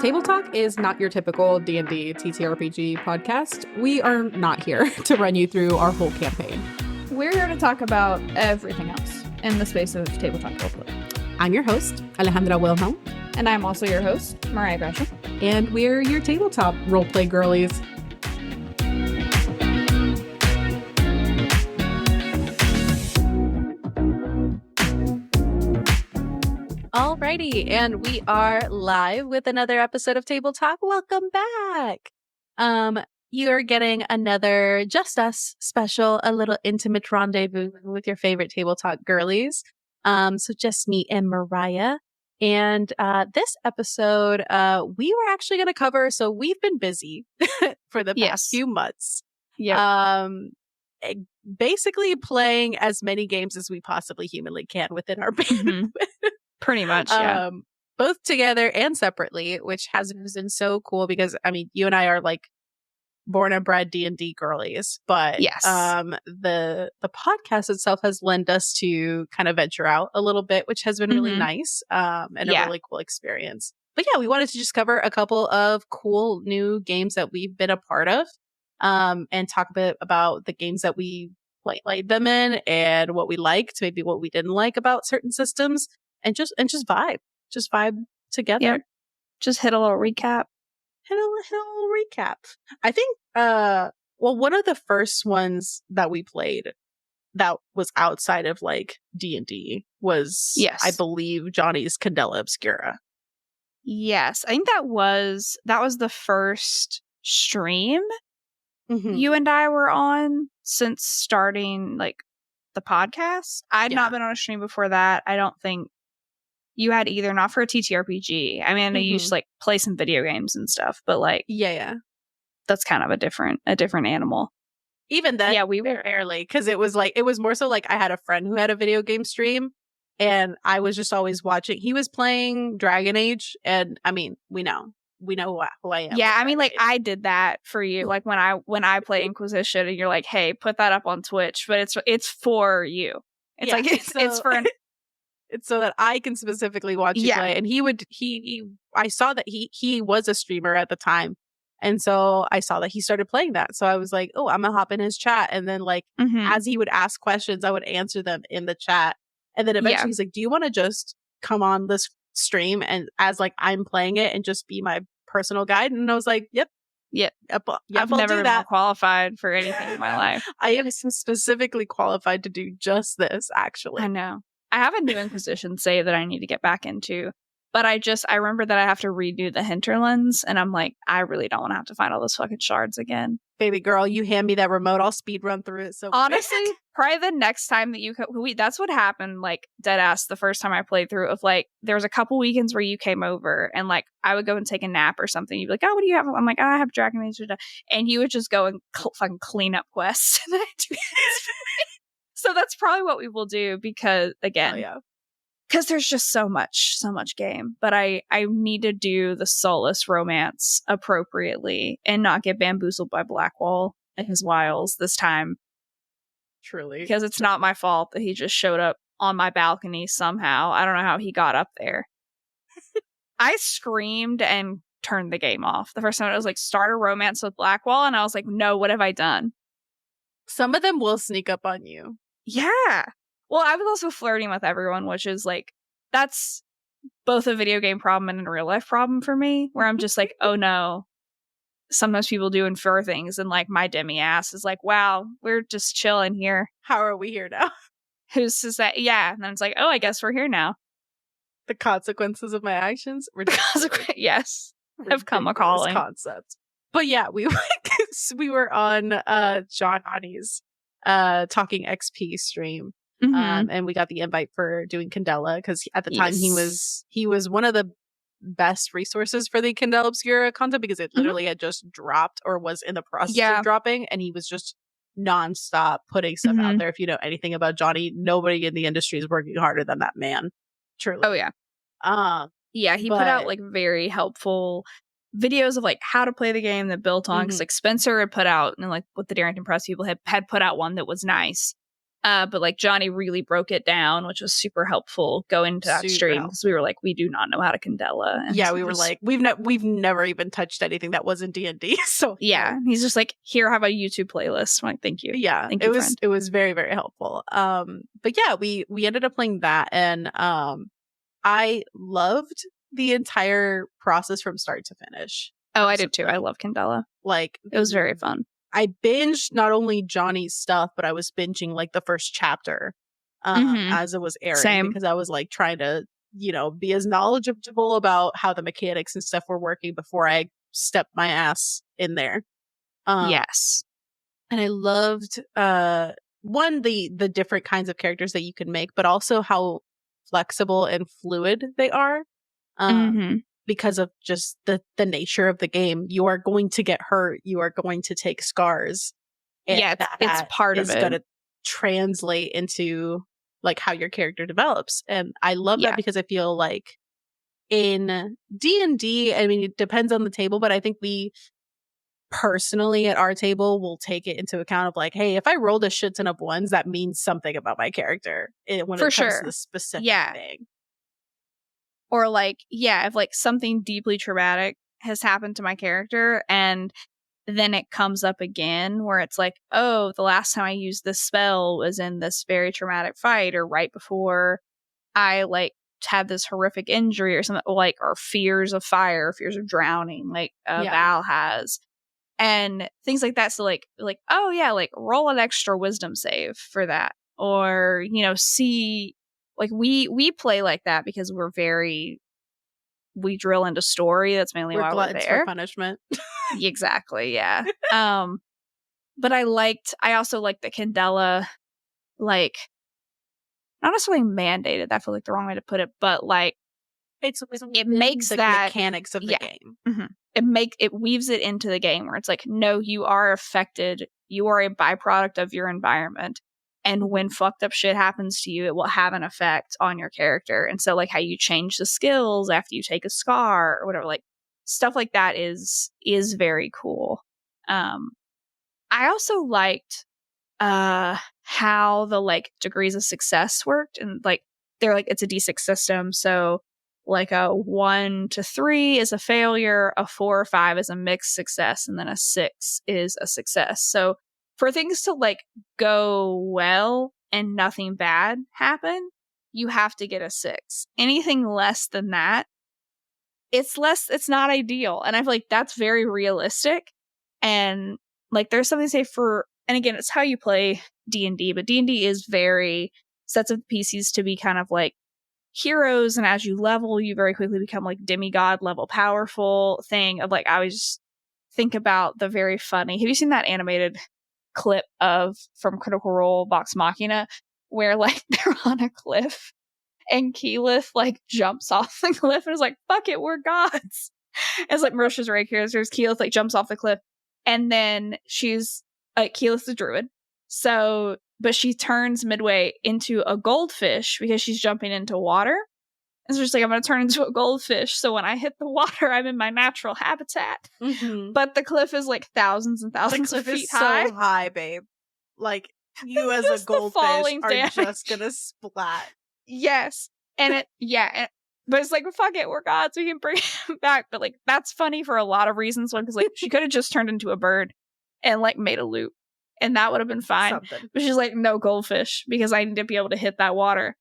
Table Talk is not your typical D&D TTRPG podcast. We are not here to run you through our whole campaign. We're here to talk about everything else in the space of tabletop roleplay. I'm your host, Alejandra Wilhelm. And I'm also your host, Mariah Gresham. And we're your tabletop roleplay girlies. Alrighty, and we are live with another episode of Table Talk. Welcome back. You are getting another Just Us special, a little intimate rendezvous with your favorite Table Talk girlies. So just me and Mariah. And this episode, we were actually going to cover, so we've been busy for the past few months. Yeah. Basically playing as many games as we possibly humanly can within our bandwidth. Pretty much, yeah. Both together and separately, which has been so cool because, I mean, you and I are like born and bred D&D girlies, but yes. The podcast itself has lent us to kind of venture out a little bit, which has been really nice and a really cool experience. But yeah, we wanted to just cover a couple of cool new games that we've been a part of and talk a bit about the games that we played them in and what we liked, maybe what we didn't like about certain systems. And just vibe together. Yep. Just hit a little recap. Hit a little recap. I think, one of the first ones that we played that was outside of like D&D was, I believe, Johnny's Candela Obscura. Yes, I think that was the first stream you and I were on since starting like the podcast. I'd not been on a stream before that. I don't think you had either, not for a TTRPG. I mean, I know you used to like play some video games and stuff, but like, that's kind of a different animal. Even then, we were barely, because it was more so like I had a friend who had a video game stream, and I was just always watching. He was playing Dragon Age, and I mean, we know who I am. Yeah, I mean, like I did that for you, like when I play Inquisition, and you're like, hey, put that up on Twitch, but it's for you. It's like it's for an. It's so that I can specifically watch you play. And I saw that he was a streamer at the time. And so I saw that he started playing that. So I was like, oh, I'm gonna hop in his chat. And then like, as he would ask questions, I would answer them in the chat. And then eventually he's like, do you want to just come on this stream and as like I'm playing it and just be my personal guide? And I was like, yep. I've never been more qualified for anything in my life. I am specifically qualified to do just this, actually. I know. I have a new Inquisition save that I need to get back into, but I remember that I have to redo the hinterlands, and I'm like, I really don't want to have to find all those fucking shards again. Baby girl, you hand me that remote, I'll speed run through it. So honestly, probably the next time that that's what happened, like dead ass the first time I played through. Of like, there was a couple weekends where you came over, and like I would go and take a nap or something. You'd be like, oh, what do you have? I'm like, oh, I have Dragon Age, and you would just go and fucking clean up quests. So that's probably what we will do because, again, because there's just so much game. But I need to do the Solus romance appropriately and not get bamboozled by Blackwall and his wiles this time. Truly. Because it's not my fault that he just showed up on my balcony somehow. I don't know how he got up there. I screamed and turned the game off. The first time it was like, start a romance with Blackwall. And I was like, no, what have I done? Some of them will sneak up on you. Yeah. Well, I was also flirting with everyone, which is like, that's both a video game problem and a real life problem for me, where I'm just like, oh no. Sometimes people do infer things, and like my demi ass is like, wow, we're just chilling here. How are we here now? Who's to say? Yeah. And then it's like, oh, I guess we're here now. The consequences of my actions? Yes. Have come a calling. Concept. But yeah, we were on Johnny's Talking XP stream. And we got the invite for doing Candela because at the time he was one of the best resources for the Candela Obscura content because it literally had just dropped or was in the process of dropping, and he was just nonstop putting stuff out there. If you know anything about Johnny, nobody in the industry is working harder than that man. Truly. Oh yeah. He put out like very helpful videos of like how to play the game that built on, because like Spencer had put out, and like with the Darrington Press people had put out one that was nice. But like Johnny really broke it down, which was super helpful going to that stream because we were like, we do not know how to Candela. And yeah, we were like, we've never even touched anything that wasn't D&D. So yeah, he's just like, here, have a YouTube playlist. I'm like, thank you. Yeah, thank you, it was very, very helpful. But yeah, we ended up playing that, and I loved the entire process from start to finish. Oh, I did too. I love Candela. Like, it was very fun. I binged not only Johnny's stuff, but I was binging like the first chapter as it was airing. Same. Because I was like trying to, be as knowledgeable about how the mechanics and stuff were working before I stepped my ass in there. Yes. And I loved one, the different kinds of characters that you can make, but also how flexible and fluid they are. Because of just the nature of the game. You are going to get hurt. You are going to take scars. And it's part of it. It's going to translate into like how your character develops. And I love that because I feel like in D&D, I mean, it depends on the table, but I think we personally at our table will take it into account of like, hey, if I rolled a shit ton of ones, that means something about my character when it comes to the specific thing. Or like, if like something deeply traumatic has happened to my character and then it comes up again where it's like, oh, the last time I used this spell was in this very traumatic fight or right before I like had this horrific injury or something, like, or fears of fire, fears of drowning, like Val has. And things like that. So like, oh yeah, like roll an extra wisdom save for that. Or, see, like we play like that because we drill into story. That's mainly why we're there. For punishment. Exactly. Yeah. But I also liked that Candela, like, not necessarily mandated. I feel like the wrong way to put it, but like, it makes the that mechanics of the game. Mm-hmm. It weaves it into the game where it's like, no, you are affected. You are a byproduct of your environment. And when fucked up shit happens to you, it will have an effect on your character. And so like how you change the skills after you take a scar or whatever, like stuff like that is very cool. I also liked how the like degrees of success worked, and like they're like, it's a D6 system. So like a 1 to 3 is a failure, a 4 or 5 is a mixed success, and then a 6 is a success. So for things to like go well and nothing bad happen, you have to get a 6. Anything less than that, it's not ideal. And I feel like that's very realistic. And like there's something to say for, and again, it's how you play D&D, but D&D is very sets of PCs to be kind of like heroes. And as you level, you very quickly become like demigod level powerful thing of like, I always think about the very funny, have you seen that animated clip from Critical Role Vox Machina where like they're on a cliff and Keyleth like jumps off the cliff and is like, fuck it, we're gods. It's like Marisha's right here. There's Keyleth like jumps off the cliff and then she's like, Keyleth's a druid. So, but she turns midway into a goldfish because she's jumping into water. And so she's like, I'm going to turn into a goldfish. So when I hit the water, I'm in my natural habitat. Mm-hmm. But the cliff is like thousands and thousands of feet high. So high, babe. Like you as a goldfish are just going to splat. Yes. And but it's like, fuck it, we're gods, we can bring him back. But like, that's funny for a lot of reasons. One, because like she could have just turned into a bird and like made a loop. And that would have been fine. Something. But she's like, no goldfish because I need to be able to hit that water.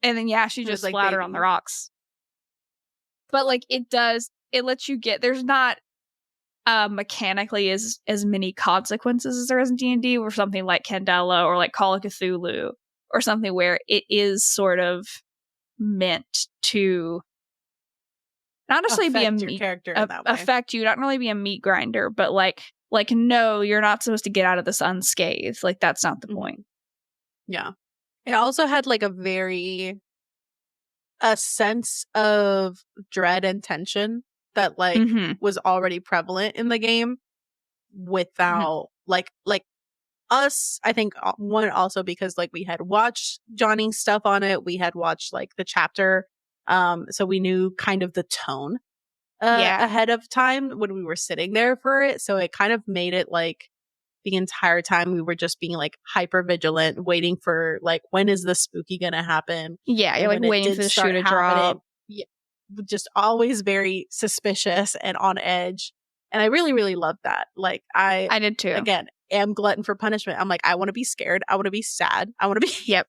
And then, she just like splattered on the rocks. But, like, it lets you there's not mechanically as many consequences as there is in D&D or something like Candela or like Call of Cthulhu or something where it is sort of meant to not necessarily be a meat character in that way. Affect you, not really be a meat grinder, but like, no, you're not supposed to get out of this unscathed. Like, that's not the point. Yeah. It also had like a sense of dread and tension that like was already prevalent in the game without like us. I think one also because like we had watched Johnny's stuff on it. We had watched like the chapter. So we knew kind of the tone ahead of time when we were sitting there for it. So it kind of made it like the entire time we were just being like hyper vigilant, waiting for like, when is the spooky gonna happen? Yeah, you're like waiting for the shoe to drop. Yeah, just always very suspicious and on edge. And I really, really loved that. Like I did too. Again, am glutton for punishment. I'm like, I want to be scared. I want to be sad. I want to be. Yep.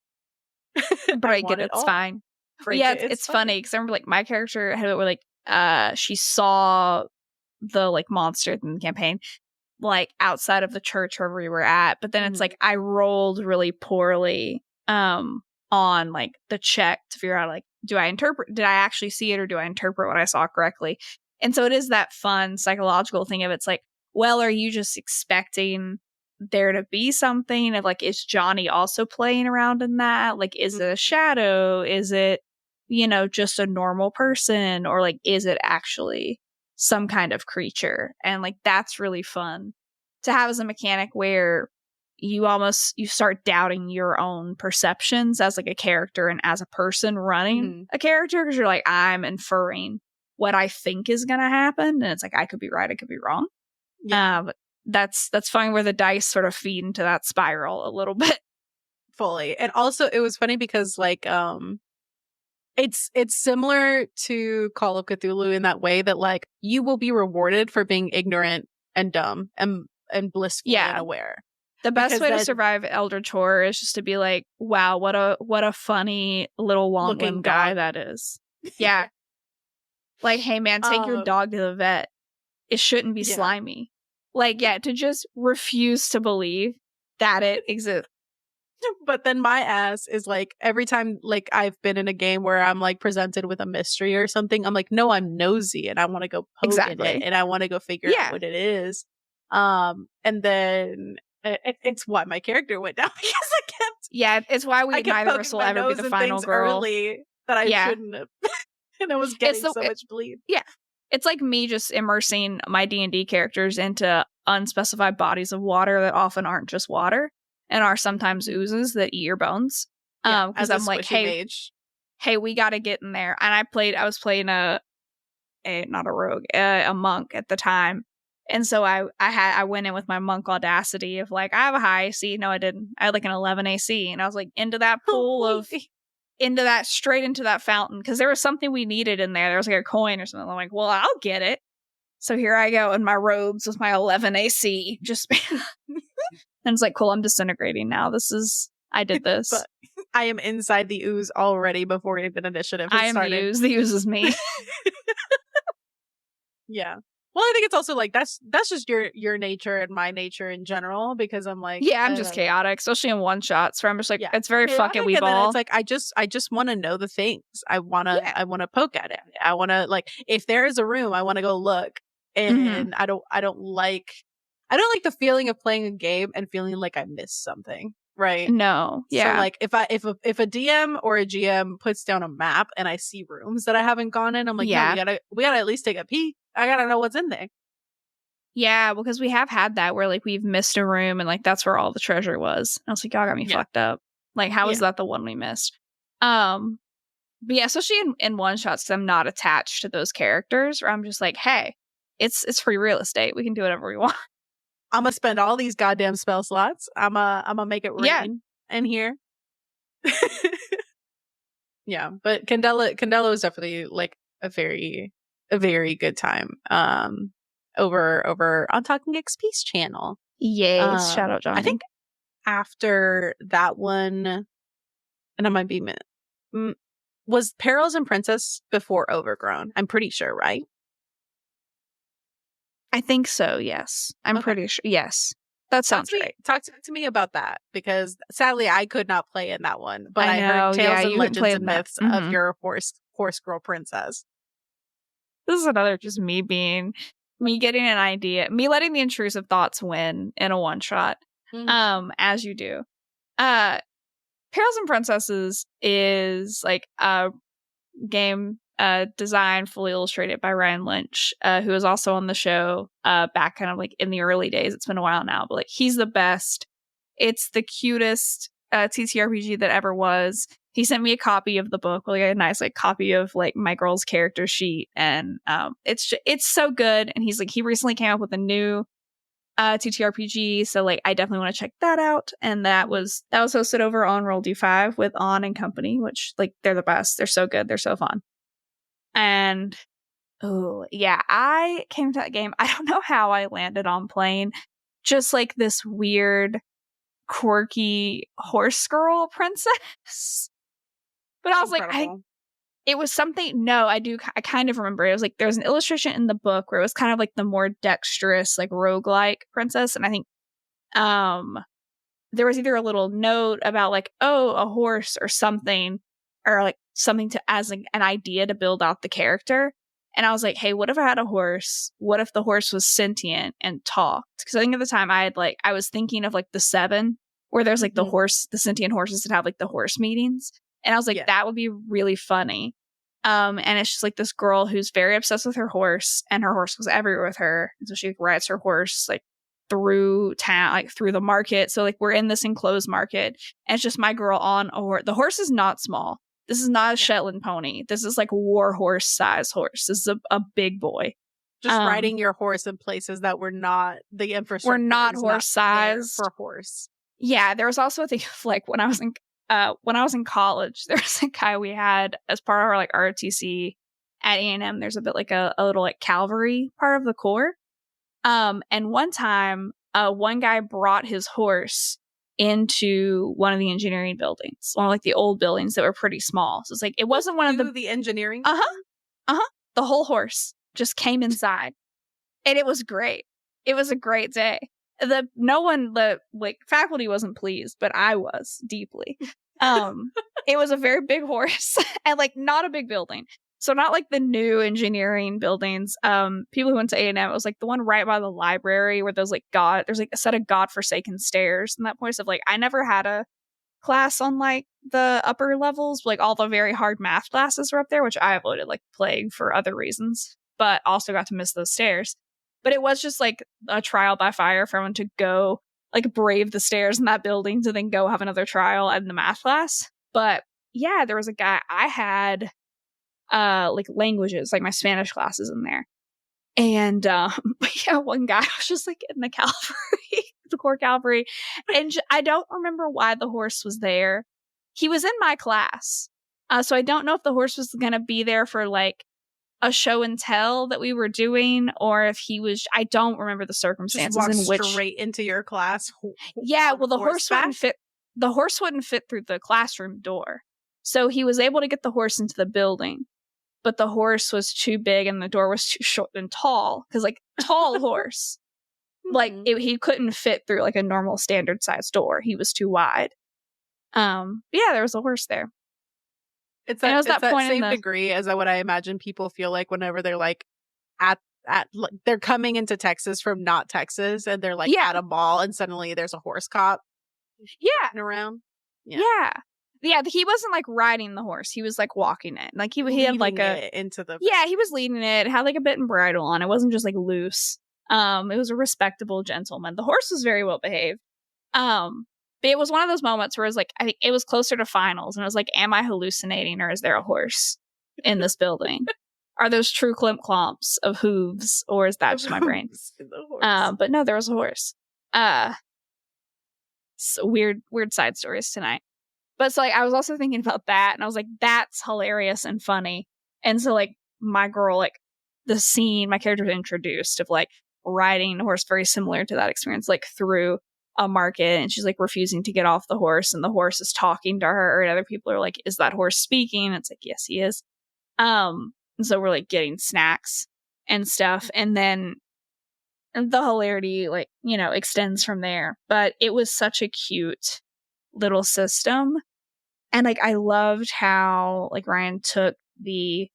Break it. It's fine. Yeah, it's funny because I remember like my character had it where like she saw the like monster in the campaign like outside of the church wherever we were at, but then it's like I rolled really poorly on like the check to figure out like, did I actually see it or do I interpret what I saw correctly? And so it is that fun psychological thing of it's like, well, are you just expecting there to be something of like, is Johnny also playing around in that? Like, is it a shadow? Is it, you know, just a normal person? Or like, is it actually some kind of creature? And like, that's really fun to have as a mechanic where you start doubting your own perceptions as like a character and as a person running a character, because you're like, I'm inferring what I think is going to happen. And it's like, I could be right, I could be wrong. Yeah. But that's fine where the dice sort of feed into that spiral a little bit. Fully. And also it was funny because like, it's similar to Call of Cthulhu in that way that like you will be rewarded for being ignorant and dumb and blissfully unaware. The best way to survive Eldritch Horror is just to be like, wow, what a funny little long guy that is. Yeah. Like, hey man, take your dog to the vet. It shouldn't be slimy. Like, yeah, to just refuse to believe that it exists. But then my ass is like, every time like I've been in a game where I'm like presented with a mystery or something, I'm like, no, I'm nosy and I want to go poke in it and I want to go figure out what it is. And then it's why my character went down, because I kept. Yeah, it's why neither of us will ever be the final girl. Early that I shouldn't have. And I was getting so much bleed. Yeah. It's like me just immersing my D&D characters into unspecified bodies of water that often aren't just water and are sometimes oozes that eat your bones. Because I'm like, hey, we got to get in there. And I was playing not a rogue, a monk at the time. And so I went in with my monk audacity of like, I have a high AC. No, I didn't. I had like an 11 AC. And I was like, into that pool straight into that fountain. Because there was something we needed in there. There was like a coin or something. I'm like, well, I'll get it. So here I go in my robes with my 11 AC. Just and it's like, cool, I'm disintegrating now. I did this. But I am inside the ooze already before even initiative has started. I am the ooze. The ooze is me. Yeah. Well, I think it's also like that's just your nature and my nature in general, because I'm like, yeah, I'm just chaotic, especially in one shots where I'm just like, it's very fucking we ball. It's like I just want to know the things. I want to poke at it. I want to, like, if there is a room, I want to go look. And I don't like the feeling of playing a game and feeling like I missed something. Right. No. Yeah. So like if a DM or a GM puts down a map and I see rooms that I haven't gone in, I'm like, no, we gotta at least take a peek. I gotta know what's in there. Yeah, because we have had that where like we've missed a room and like that's where all the treasure was. And I was like, y'all got me fucked up. Like, how is that the one we missed? But yeah, especially in one shots, because I'm not attached to those characters, where I'm just like, hey, it's free real estate. We can do whatever we want. I'm gonna spend all these goddamn spell slots. I'm gonna make it rain in here. Yeah, but Candela was definitely like a very good time. Over on Talking XP's channel. Yes, shout out Johnny. I think after that one, and I might be was Perils and Princess before Overgrown. I'm pretty sure, right? I think so, yes. I'm pretty sure. Yes. That sounds right. Talk to me about that, because sadly I could not play in that one, but I heard Tales and Legends and Myths of your horse girl princess. This is another just me getting an idea, me letting the intrusive thoughts win in a one shot. As you do. Perils and Princesses is like a game designed, fully illustrated by Ryan Lynch, who was also on the show back kind of like in the early days. It's been a while now, but like he's the best. It's the cutest TTRPG that ever was. He sent me a copy of the book, like a nice like copy of like my girl's character sheet, and it's so good. And he's like, he recently came up with a new TTRPG. So like I definitely want to check that out. And that was hosted over on Roll-D5 with On and Company, which like they're the best. They're so good. They're so fun. And oh yeah, I came to that game. I don't know how I landed on playing just like this weird, quirky horse girl princess. But I was incredible. Like, it was something. No, I kind of remember. It was like there was an illustration in the book where it was kind of like the more dexterous, like roguelike princess, and I think there was either a little note about like, oh, a horse or something, or like something to as an idea to build out the character. And I was like, hey, what if I had a horse? What if the horse was sentient and talked? Because I think at the time I was thinking of like the Seven, where there's like the sentient horses that have like the horse meetings. And I was like, that would be really funny. And it's just like this girl who's very obsessed with her horse, and her horse goes everywhere with her. And so she like, rides her horse like through town, like through the market. So like we're in this enclosed market, and it's just my girl on a horse. The horse is not small. This is not a Shetland pony. This is like war horse size horse. This is a big boy. Just riding your horse in places that were not the infrastructure. Were not horse size for a horse. Yeah, there was also a thing of like when I was in college, there was a guy we had as part of our like ROTC at A&M. There's a bit like a little like cavalry part of the corps. And one time, one guy brought his horse into one of the engineering buildings, one of like the old buildings that were pretty small. So it's like it wasn't one of the engineering. The whole horse just came inside, and it was great. It was a great day. The faculty wasn't pleased, but I was deeply. It was a very big horse and like not a big building. So not like the new engineering buildings. People who went to A&M, it was like the one right by the library where there's like a set of godforsaken stairs and that point of like, I never had a class on like the upper levels. Like all the very hard math classes were up there, which I avoided like plague for other reasons, but also got to miss those stairs. But it was just like a trial by fire for everyone to go like brave the stairs in that building to then go have another trial in the math class. But yeah, there was a guy I had like languages, like my Spanish classes in there. And yeah, one guy was just like in the cavalry, the corps cavalry. And I don't remember why the horse was there. He was in my class. So I don't know if the horse was going to be there for like a show and tell that we were doing, or if he was, I don't remember the circumstances in which straight into your class. Yeah, well, the horse wouldn't fit through the classroom door. So he was able to get the horse into the building, but the horse was too big and the door was too short and tall, because like tall horse, like he couldn't fit through like a normal standard size door. He was too wide. But yeah, there was a horse there. It's that point same degree as what I imagine people feel like whenever they're like they're coming into Texas from not Texas, and they're like at a mall, and suddenly there's a horse cop. Around. Yeah. He wasn't like riding the horse. He was like walking it. Like he had like he was leading it. It had like a bit and bridle on. It wasn't just like loose. It was a respectable gentleman. The horse was very well behaved. But it was one of those moments where it was like, I think it was closer to finals, and it was like, am I hallucinating, or is there a horse in this building? Are those true climp clomps of hooves, or is that just my brain? But no, there was a horse. So weird side stories tonight. But so like, I was also thinking about that, and I was like, that's hilarious and funny. And so like my girl, like the scene my character was introduced of like riding a horse, very similar to that experience, like through a market, and she's like refusing to get off the horse, and the horse is talking to her, and other people are like, is that horse speaking? And it's like, yes, he is. And so we're like getting snacks and stuff, and then the hilarity like, extends from there. But it was such a cute little system, and like I loved how like Ryan took the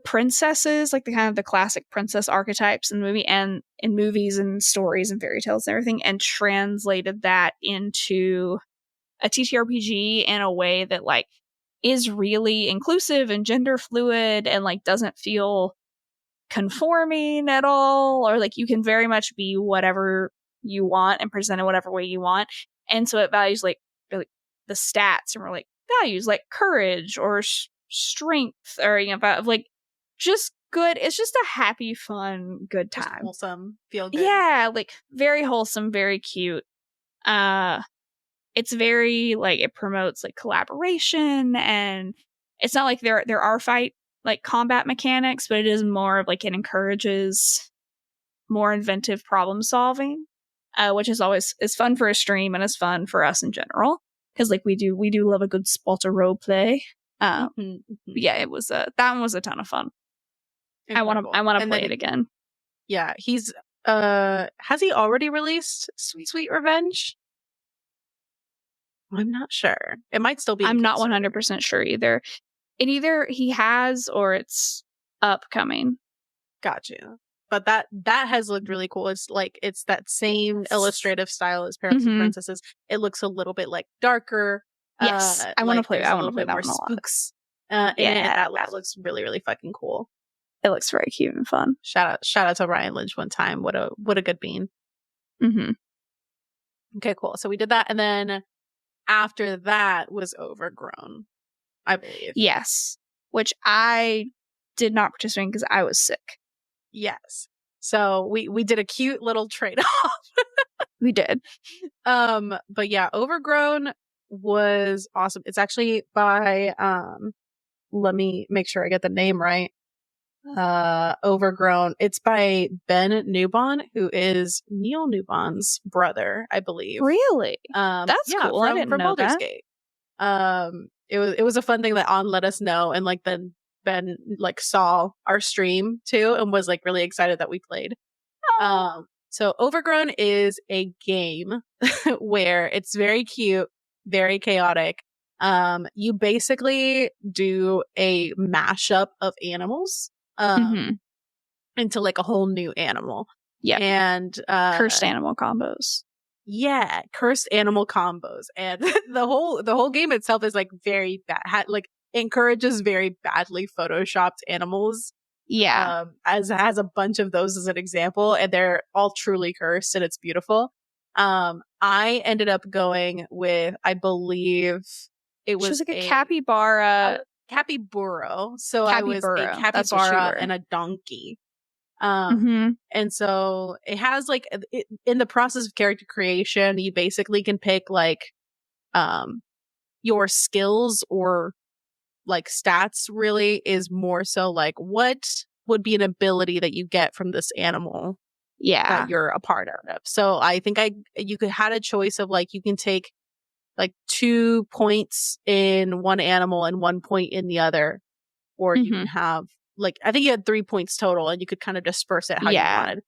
princesses, like the kind of the classic princess archetypes in the movie and in movies and stories and fairy tales and everything, and translated that into a TTRPG in a way that like is really inclusive and gender fluid, and like doesn't feel conforming at all, or like you can very much be whatever you want and present it whatever way you want. And so it values like the stats, and we're like values like courage or strength, or of like just good. It's just a happy, fun, good time. Just wholesome, feel good. Yeah, like very wholesome, very cute. It's very like it promotes like collaboration, and it's not like there are fight like combat mechanics, but it is more of like it encourages more inventive problem solving, which is fun for a stream and is fun for us in general because like we do love a good spotter role play. Yeah, it was that one was a ton of fun. Incredible. I want to play it again. Yeah, he's has he already released Sweet Sweet Revenge? I'm not sure. It might still be. I'm not 100% sure either. Either he has or it's upcoming. Gotcha. But that has looked really cool. It's like it's that same illustrative style as Parents and Princesses. It looks a little bit like darker. Yes, I want to play. I want to play that one a lot. Spooks. That looks really, really fucking cool. It looks very cute and fun. Shout out to Ryan Lynch one time. What a good bean. Okay, cool. So we did that, and then after that was Overgrown, I believe. Yes, which I did not participate in because I was sick. Yes. So we did a cute little trade-off. We did. But yeah, Overgrown was awesome. It's actually by let me make sure I get the name right. Overgrown. It's by Ben Newbon, who is Neil Newbon's brother, I believe. Really? That's cool. I didn't know Baldur's that. Gate. It was a fun thing that On let us know, and like then Ben like saw our stream too and was like really excited that we played. So Overgrown is a game where it's very cute, very chaotic. You basically do a mashup of animals into like a whole new animal. Yeah. And cursed animal combos. Yeah, cursed animal combos. And the whole game itself is like very bad, like encourages very badly photoshopped animals. Yeah. As has a bunch of those as an example, and they're all truly cursed and it's beautiful. I ended up going with, I believe it was like a capybara. Capyburo. So I was a capybara and a donkey. And so it has like in the process of character creation, you basically can pick like your skills or like stats really is more so like what would be an ability that you get from this animal that you're a part of. So I think you could had a choice of like you can take like 2 points in one animal and 1 point in the other, or you can have like I think you had 3 points total and you could kind of disperse it how you wanted.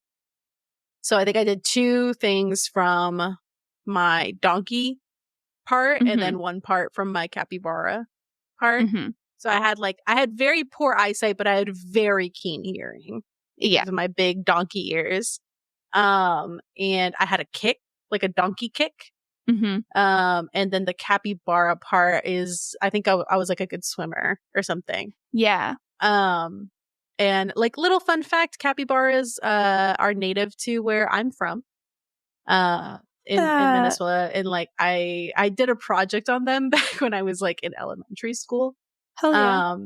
So I think I did 2 things from my donkey part and then 1 part from my capybara part. So I had very poor eyesight, but I had very keen hearing. Because of my big donkey ears. And I had a kick, like a donkey kick. And then the capybara part is, I think I was like a good swimmer or something. Yeah. And like little fun fact, capybaras are native to where I'm from. In Minnesota. And like I did a project on them back when I was like in elementary school. Hell yeah.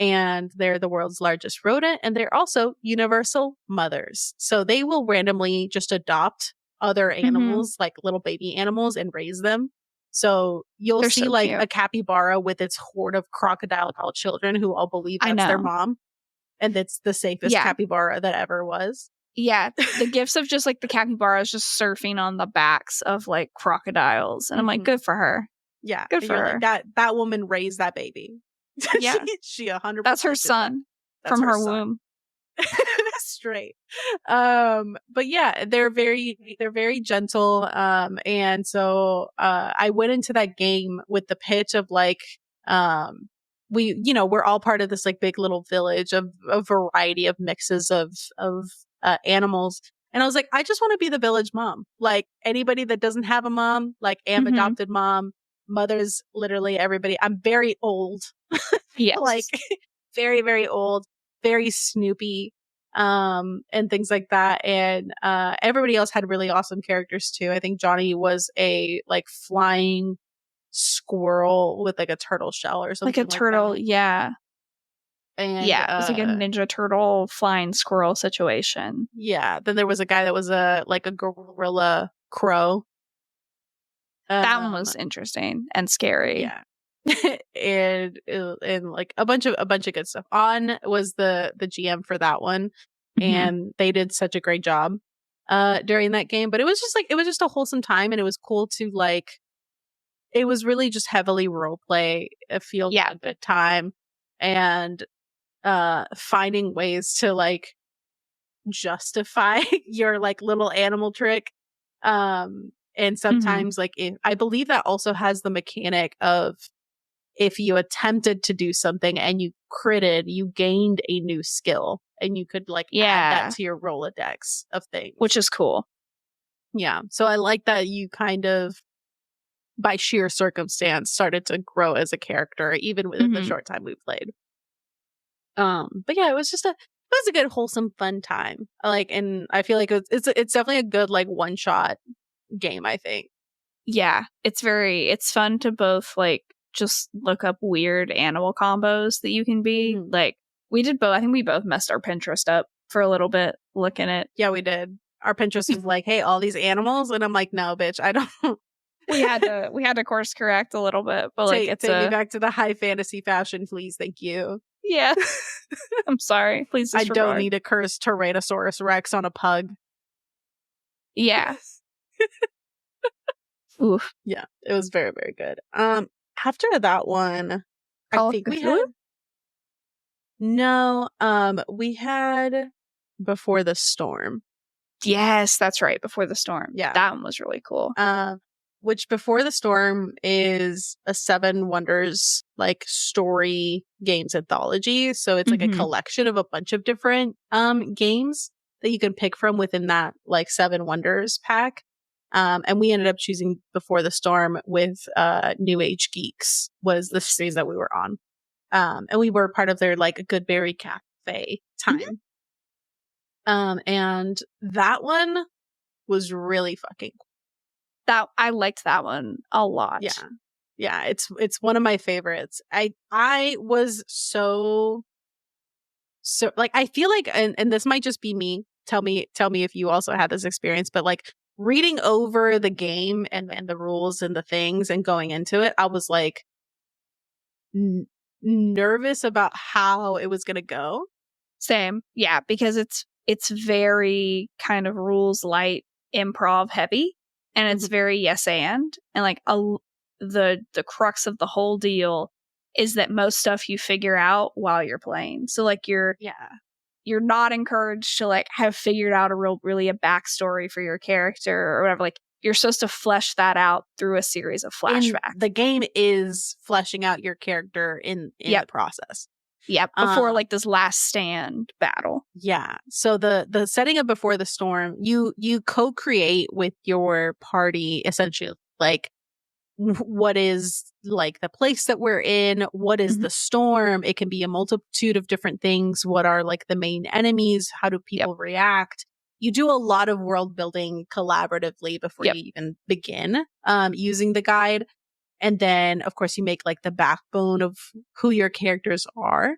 And they're the world's largest rodent, and they're also universal mothers. So they will randomly just adopt other animals, like little baby animals, and raise them. So you'll see so like cute. A capybara with its horde of crocodile children who all believe that's their mom. And it's the safest capybara that ever was. Yeah. The gifts of just like the capybaras just surfing on the backs of like crocodiles. And I'm like, good for her. Yeah. Good for her. Like, that woman raised that baby. Yeah. she 100%. That's her son from her womb. Straight. But yeah, they're very gentle. And so I went into that game with the pitch of like we're all part of this like big little village of a variety of mixes of animals. And I was like, I just want to be the village mom. Like anybody that doesn't have a mom, like adopted mom, mothers, literally everybody. I'm very old. Yes. Like very, very old, very Snoopy, and things like that. And everybody else had really awesome characters too. I think Johnny was a like flying squirrel with like a turtle shell or something. Like a turtle, yeah. And it was like a Ninja Turtle flying squirrel situation. Yeah. Then there was a guy that was a gorilla crow. That one was interesting and scary. Yeah. and like a bunch of good stuff. On was the GM for that one, and they did such a great job during that game. But it was just a wholesome time, and it was cool to like. It was really just heavily role play, a feel good time, and finding ways to like justify your like little animal trick. And sometimes like I believe that also has the mechanic of if you attempted to do something and you critted, you gained a new skill and you could like add that to your Rolodex of things. Which is cool. Yeah. So I like that you kind of by sheer circumstance started to grow as a character even within the short time we played. But yeah, it was a good wholesome fun time. And I feel like it's definitely a good like one shot game, I think. Yeah, it's fun to both like just look up weird animal combos that you can be. Like we did both. I think we both messed our Pinterest up for a little bit looking at. Yeah, we did. Our Pinterest was like, "Hey, all these animals," and I'm like, "No, bitch, I don't." we had to course correct a little bit, but like take me back to the high fantasy fashion, please. Thank you. Yeah, I'm sorry. Please disregard. I don't need a cursed Tyrannosaurus Rex on a pug. Yeah. Oof. Yeah, it was very, very good. After that one, Call I think we had we had Before the Storm. Yes, that's right. Before the Storm. Yeah, that one was really cool. Which Before the Storm is a Seven Wonders like story games anthology. So it's like a collection of a bunch of different games that you can pick from within that like Seven Wonders pack. And we ended up choosing Before the Storm with New Age Geeks was the series that we were on. And we were part of their like Goodberry Cafe time. And that one was really fucking cool. I liked that one a lot. Yeah, it's one of my favorites. I was so like I feel like and this might just be me. Tell me if you also had this experience, but like reading over the game and the rules and the things and going into it, I was like nervous about how it was going to go. Same. Yeah, because it's very kind of rules light, improv heavy, and it's very yes and like the crux of the whole deal is that most stuff you figure out while you're playing. So like you're not encouraged to like have figured out really a backstory for your character or whatever. Like you're supposed to flesh that out through a series of flashbacks. The game is fleshing out your character in the process. Yep. Before like this last stand battle. Yeah. So the setting of Before the Storm, you co-create with your party essentially like what is like the place that we're in, what is the storm. It can be a multitude of different things. What are like the main enemies? How do people react? You do a lot of world building collaboratively before you even begin using the guide. And then of course you make like the backbone of who your characters are.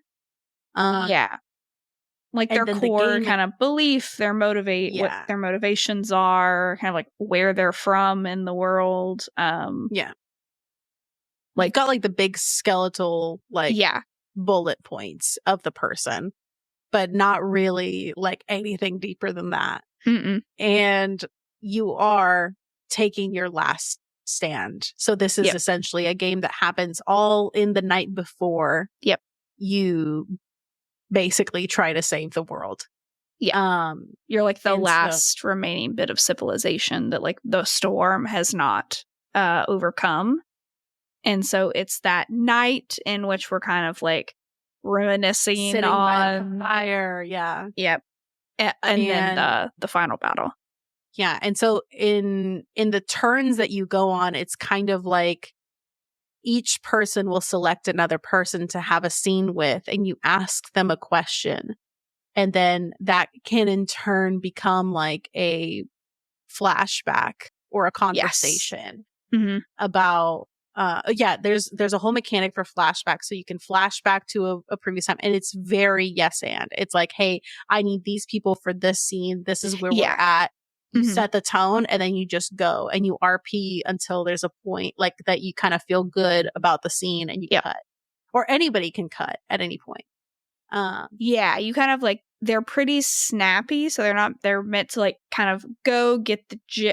Like their core kind of belief, what their motivations are, kind of like where they're from in the world. Like got like the big skeletal like bullet points of the person, but not really like anything deeper than that. And you are taking your last stand. So this is essentially a game that happens all in the night before you basically try to save the world. You're like the last remaining bit of civilization that like the storm has not overcome. And so it's that night in which we're kind of like reminiscing sitting on by the fire. Yep. And then the final battle. Yeah. And so in the turns that you go on, it's kind of like each person will select another person to have a scene with, and you ask them a question. And then that can in turn become like a flashback or a conversation about there's a whole mechanic for flashback, so you can flash back to a previous time, and it's very yes and. It's like, hey, I need these people for this scene. This is where we're at. You set the tone, and then you just go and you RP until there's a point like that you kind of feel good about the scene, and you cut. Or anybody can cut at any point. You kind of like, they're pretty snappy, so they're meant to like kind of go get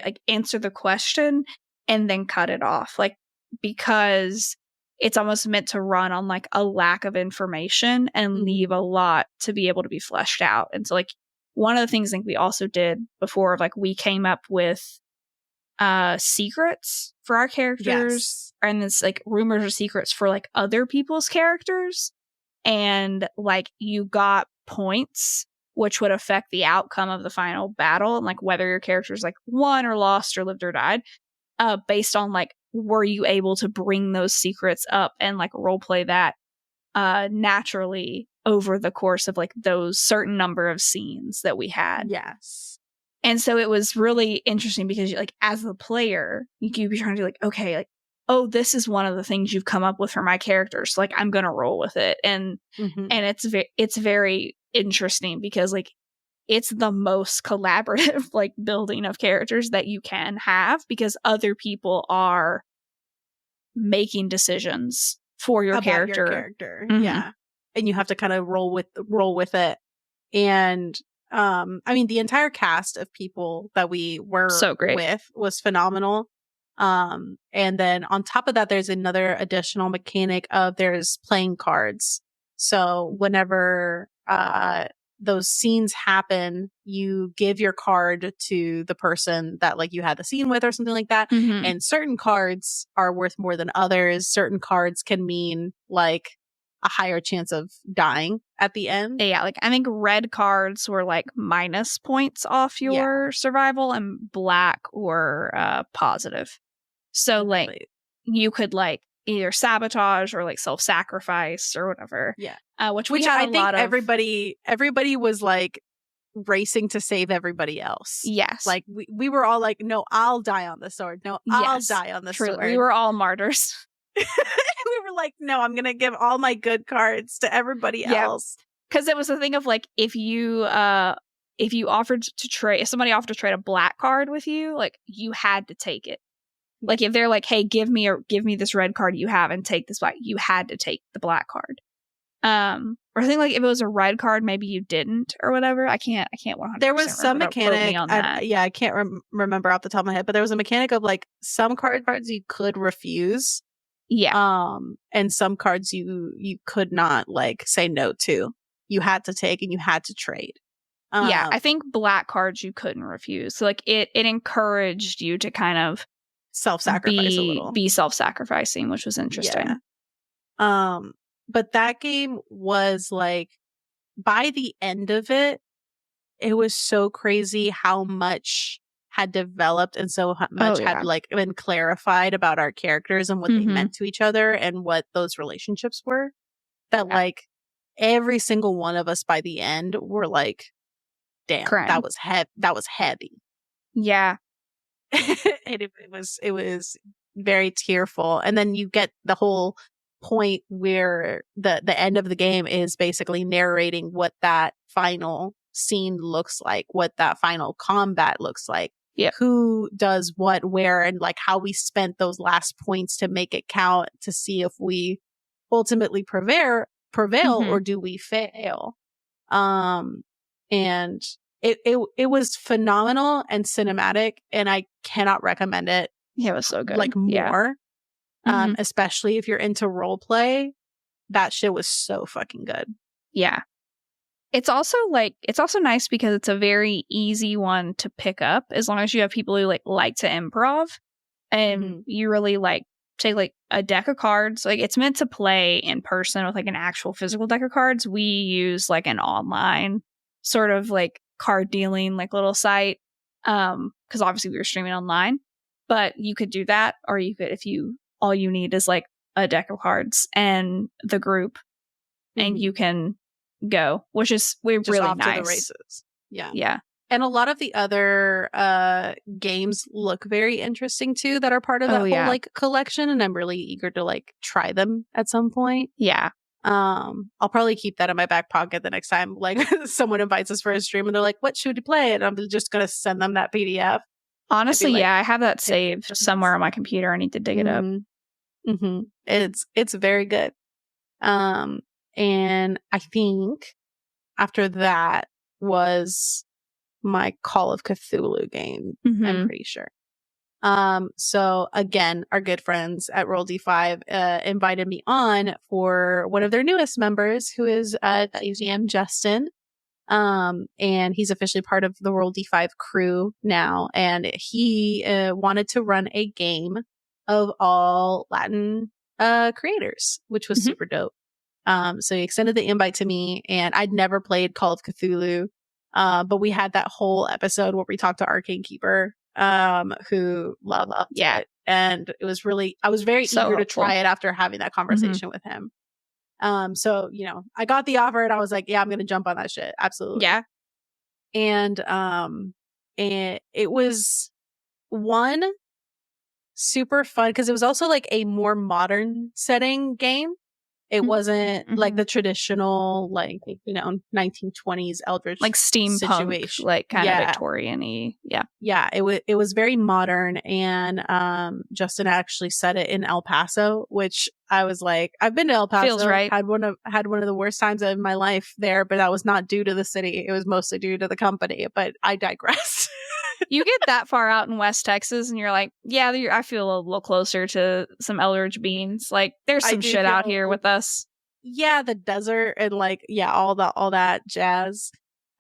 like answer the question and then cut it off, like, because it's almost meant to run on like a lack of information and leave a lot to be able to be fleshed out. And so like one of the things I think we also did before, like we came up with secrets for our characters, and it's like rumors or secrets for like other people's characters, and like you got points which would affect the outcome of the final battle, and like whether your characters like won or lost or lived or died, based on like, were you able to bring those secrets up and like role play that naturally over the course of like those certain number of scenes that we had. Yes. And so it was really interesting because like as a player, you could be trying to be like, okay, like, oh, this is one of the things you've come up with for my characters. So, like, I'm going to roll with it. And it's very interesting because like it's the most collaborative like building of characters that you can have, because other people are making decisions for your character. Yeah. And you have to kind of roll with it. And I mean, the entire cast of people that we were with was phenomenal. And then on top of that, there's another additional mechanic of there's playing cards. So whenever those scenes happen, you give your card to the person that like you had the scene with or something like that. And certain cards are worth more than others. Certain cards can mean like a higher chance of dying at the end. Yeah, like I think red cards were like minus points off your survival, and black were positive. So like you could like either sabotage or like self-sacrifice or whatever. Yeah. Which I think everybody was like racing to save everybody else. Yes. Like we were all like, no, I'll die on the sword. No, I'll die on the sword. We were all martyrs. We were like, no, I'm going to give all my good cards to everybody else. Because it was a thing of like, if somebody offered to trade a black card with you, like you had to take it. Like if they're like, hey, give me this red card you have and take this black, you had to take the black card. Or I think like if it was a red card, maybe you didn't or whatever. I can't 100%. There was some mechanic on that. I can't remember off the top of my head, but there was a mechanic of like some cards you could refuse. Yeah. And some cards you could not like say no to. You had to take and you had to trade. Yeah, I think black cards you couldn't refuse. So like it encouraged you to kind of self-sacrifice a little. Be self-sacrificing, which was interesting. Yeah. But that game was like, by the end of it, it was so crazy how much had developed and so much had like been clarified about our characters and what they meant to each other and what those relationships were, that like every single one of us by the end were like, damn, that was heavy. Yeah. it was very tearful. And then you get the whole point where the end of the game is basically narrating what that final scene looks like, what that final combat looks like. Yeah. Who does what, where, and like how we spent those last points to make it count, to see if we ultimately prevail or do we fail. And it was phenomenal and cinematic, and I cannot recommend it. Yeah, it was so good. Like more. Especially if you're into role play. That shit was so fucking good. Yeah. It's also nice because it's a very easy one to pick up as long as you have people who like to improv, and you really like take like a deck of cards. Like it's meant to play in person with like an actual physical deck of cards. We use like an online sort of like card dealing like little site, because obviously we were streaming online, but you could do that, or you could, if you all you need is like a deck of cards and the group, and you can go, which is really off nice. To the races. Yeah. And a lot of the other games look very interesting too that are part of that whole like collection, and I'm really eager to like try them at some point. Yeah. I'll probably keep that in my back pocket the next time like someone invites us for a stream and they're like, what should we play? And I'm just gonna send them that PDF. Honestly, like, I have that saved somewhere on my computer. I need to dig it up. Mm-hmm. It's very good. And I think after that was my Call of Cthulhu game. I'm pretty sure. So again, our good friends at Roll D5 invited me on for one of their newest members, who is WGM Justin. And he's officially part of the Roll D5 crew now, and he wanted to run a game of all Latin creators, which was super dope. So he extended the invite to me, and I'd never played Call of Cthulhu. But we had that whole episode where we talked to Arcane Keeper, who loved it. And it was really, I was very eager to try it after having that conversation with him. So, you know, I got the offer and I was like, yeah, I'm going to jump on that shit. Absolutely. Yeah. And it was one super fun because it was also like a more modern setting game. It wasn't like the traditional, like, you know, 1920s Eldritch like steampunk situation, like kind of Victorian-y. Yeah. It was very modern, and Justin actually set it in El Paso, which I was like, I've been to El Paso. Feels right. Had one of the worst times of my life there, but that was not due to the city. It was mostly due to the company. But I digress. You get that far out in West Texas and you're like, yeah, I feel a little closer to some Eldritch Beans. Like, there's some shit out here with us. Yeah, the desert and like, yeah, all that jazz.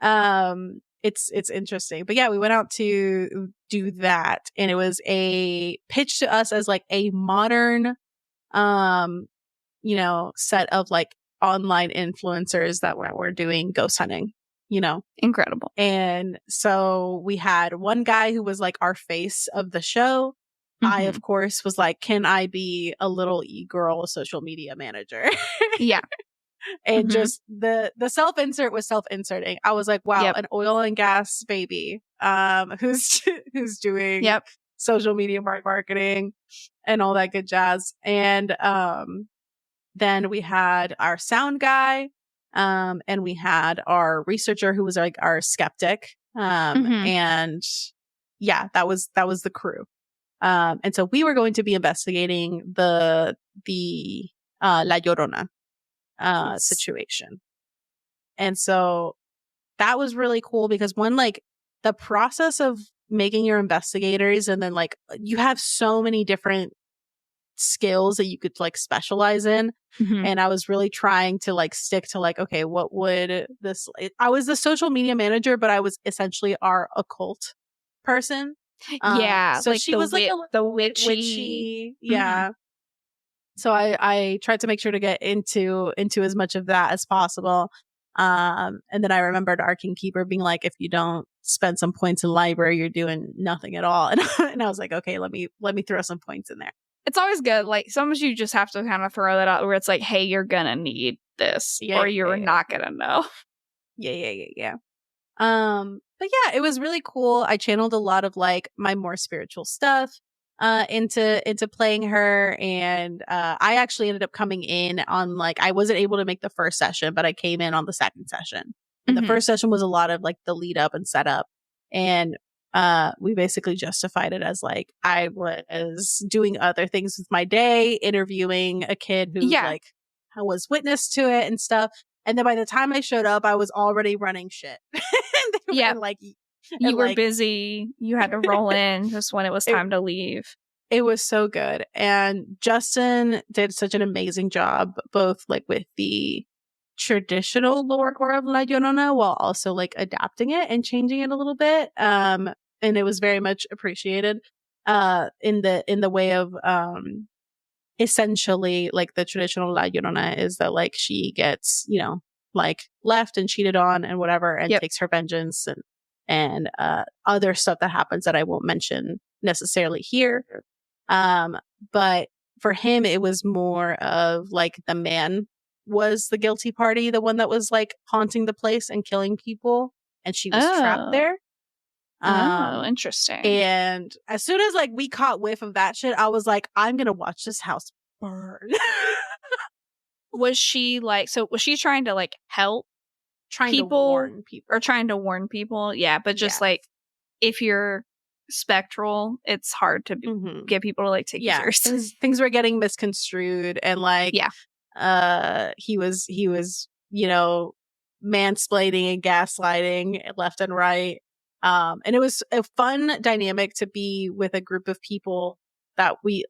It's interesting. But yeah, we went out to do that, and it was a pitch to us as like a modern you know, set of like online influencers that were doing ghost hunting. You know, incredible. And so we had one guy who was like our face of the show. I, of course, was like, can I be a little e-girl social media manager? Yeah. And just the self-insert was self-inserting. I was like, wow, an oil and gas baby, who's doing social media marketing and all that good jazz. And then we had our sound guy. And we had our researcher who was like our skeptic. And yeah, that was the crew. And so we were going to be investigating the La Llorona situation. And so that was really cool because one, like the process of making your investigators, and then like you have so many different skills that you could like specialize in. And I was really trying to like stick to like, okay, what would this, I was the social media manager, but I was essentially our occult person. So like she was like the witchy. Yeah. So I tried to make sure to get into as much of that as possible. And then I remembered Arcane Keeper being like, if you don't spend some points in library, you're doing nothing at all. And I was like, okay, let me throw some points in there. It's always good. Like, sometimes you just have to kind of throw that out where it's like, hey, you're gonna need this, or you're not gonna know. Yeah. But yeah, it was really cool. I channeled a lot of like my more spiritual stuff into playing her, and I actually ended up coming in on like, I wasn't able to make the first session, but I came in on the second session. And the first session was a lot of like the lead up and setup, and we basically justified it as like I was doing other things with my day, interviewing a kid who like was witness to it and stuff. And then by the time I showed up, I was already running shit. Like you were busy. You had to roll in just when it was time to leave. It was so good. And Justin did such an amazing job, both like with the traditional lore of La Llorona while also like adapting it and changing it a little bit. And it was very much appreciated in the way of essentially like the traditional La Llorona is that like she gets, you know, like left and cheated on and whatever, and takes her vengeance and other stuff that happens that I won't mention necessarily here. But for him, it was more of like the man was the guilty party, the one that was like haunting the place and killing people, and she was trapped there. Interesting. And as soon as like we caught whiff of that shit, I was like, I'm gonna watch this house burn. Was she trying to like help trying people, to warn people, or trying to warn people? Yeah, but just like if you're spectral, it's hard to get people to like take you seriously. Things were getting misconstrued, and like he was mansplaining and gaslighting left and right. And it was a fun dynamic to be with a group of people that we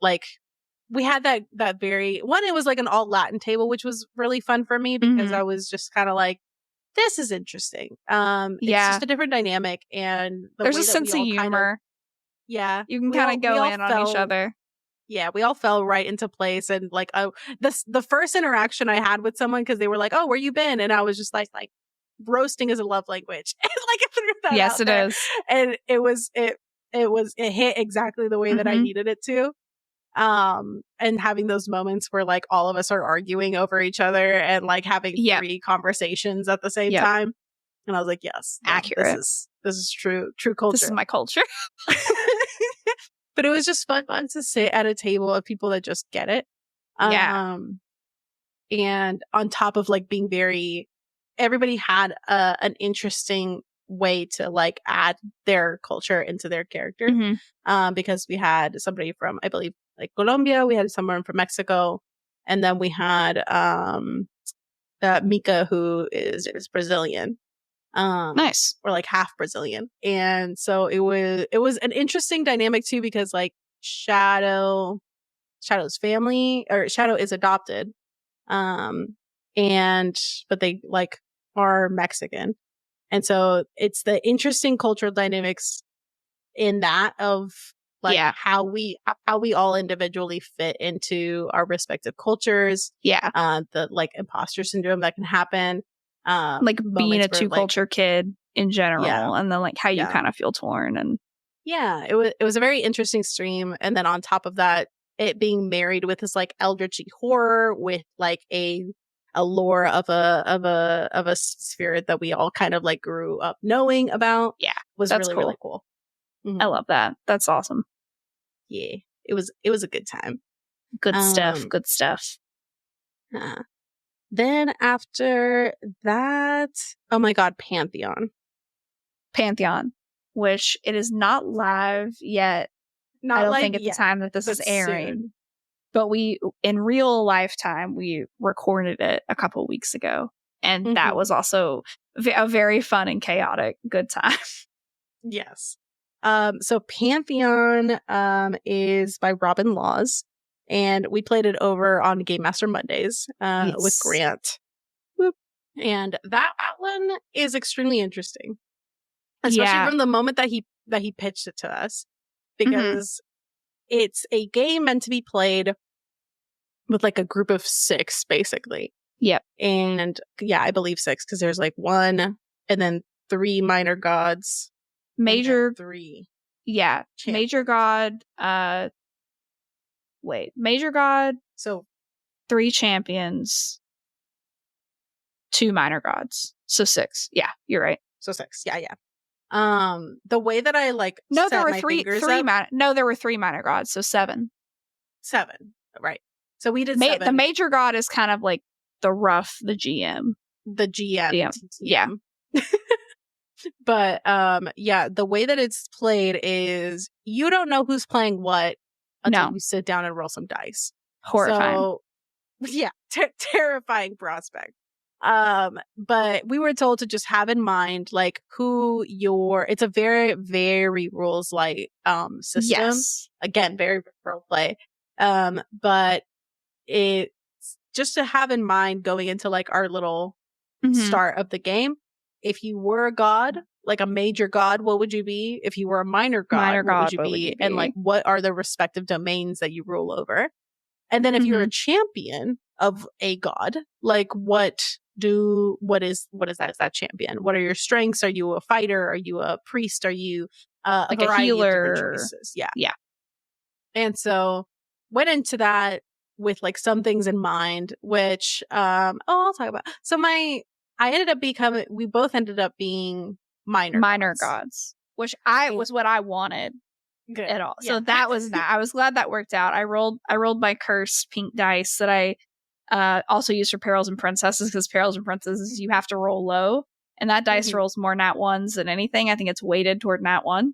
had that very one. It was like an all Latin table, which was really fun for me because I was just kind of like, this is interesting. It's just a different dynamic, and there's a sense of humor. You can kind of go in on each other. Yeah, we all fell right into place, and like the first interaction I had with someone, because they were like, "Oh, where you been?" and I was just like roasting is a love language, and like I threw that yes, out it is, and it hit exactly the way that I needed it to. And having those moments where like all of us are arguing over each other and like having three conversations at the same time. And I was like, yes, accurate. This is true culture. This is my culture. But it was just fun to sit at a table of people that just get it. And on top of like being everybody had an interesting way to like add their culture into their character. Because we had somebody from, I believe, like Colombia, we had someone from Mexico, and then we had Mika, who is Brazilian. Nice. Or like half Brazilian. And so it was an interesting dynamic too, because like Shadow's family, or Shadow is adopted. But they like are Mexican. And so it's the interesting cultural dynamics in that of like how we all individually fit into our respective cultures. The like imposter syndrome that can happen. Like being a two culture kid in general, and then like how you kind of feel torn. And it was a very interesting stream. And then on top of that, it being married with this like eldritch horror with like a lore of a spirit that we all kind of like grew up knowing about. Was really cool. Really cool. I love that. That's awesome. Yeah, it was a good time. Good stuff. Then after that, oh my god, Pantheon, which it is not live yet. I don't think at the time that this is airing. Soon. But we, in real lifetime, we recorded it a couple weeks ago. And that was also a very fun and chaotic good time. Yes. So Pantheon is by Robin Laws. And we played it over on Game Master Mondays with Grant. Whoop. And that one is extremely interesting. Especially from the moment that he pitched it to us. Because it's a game meant to be played with like a group of 6, basically. Yep. And I believe 6, because there's like 1 and then 3 minor gods. Major 3. Yeah. Major god. Major god. So 3 champions. 2 minor gods. So 6. Yeah, you're right. So 6. Yeah. The way that I like there were 3 minor gods, so 7. 7, right. So we did 7. The major god is kind of like the GM. The GM. Yeah. But the way that it's played is you don't know who's playing what until you sit down and roll some dice. Horrifying. So, terrifying prospect. But we were told to just have in mind like it's a very, very rules light system. Yes. Again, very role play. But it's just to have in mind going into like our little start of the game. If you were a god, like a major god, what would you be? If you were a minor god, what would you be? And like, what are the respective domains that you rule over? And then if you're a champion of a god, like what is that champion? What are your strengths? Are you a fighter? Are you a priest? Are you like a healer? Yeah. And so went into that with like some things in mind, which I'll talk about. So we both ended up being minor gods. which was what I wanted. Good. At all. Yeah. So that was not. I was glad that worked out. I rolled my cursed pink dice that I also used for Perils and Princesses, because Perils and Princesses you have to roll low, and that dice rolls more nat ones than anything. I think it's weighted toward nat one.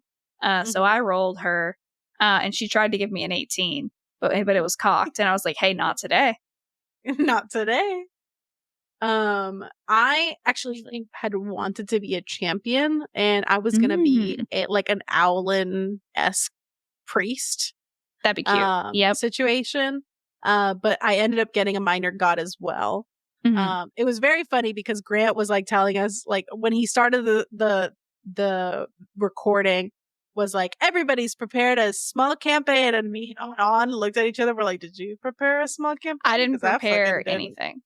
So I rolled her, and she tried to give me an 18, but it was cocked, and I was like, "Hey, not today, not today." I actually had wanted to be a champion, and I was gonna be like an Owlin-esque priest. That'd be cute. Situation. But I ended up getting a minor god as well. It was very funny because Grant was like telling us, like, when he started the recording, was like, everybody's prepared a small campaign, and me and on looked at each other. We're like, did you prepare a small campaign? I didn't prepare anything.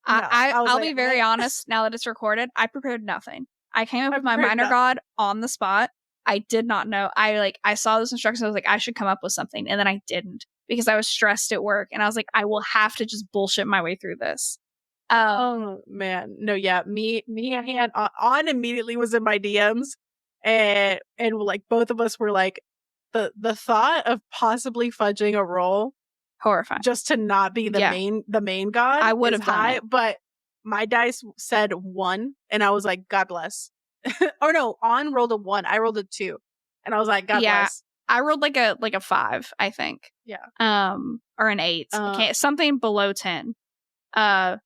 No, I'll be very honest. Now that it's recorded, I prepared nothing. I came up with my minor god on the spot. I did not know. I saw those instructions. I was like, I should come up with something, and then I didn't, because I was stressed at work, and I was like, I will have to just bullshit my way through this. Oh man, no, yeah, me and on immediately was in my DMs, and like both of us were like, the thought of possibly fudging a roll. Horrifying. Just to not be the main god. I would have done it. But my dice said 1, and I was like, God bless. Or no, On rolled a 1. I rolled a 2. And I was like, God bless. I rolled like a 5, I think. Yeah. Or an 8. Something below 10. Because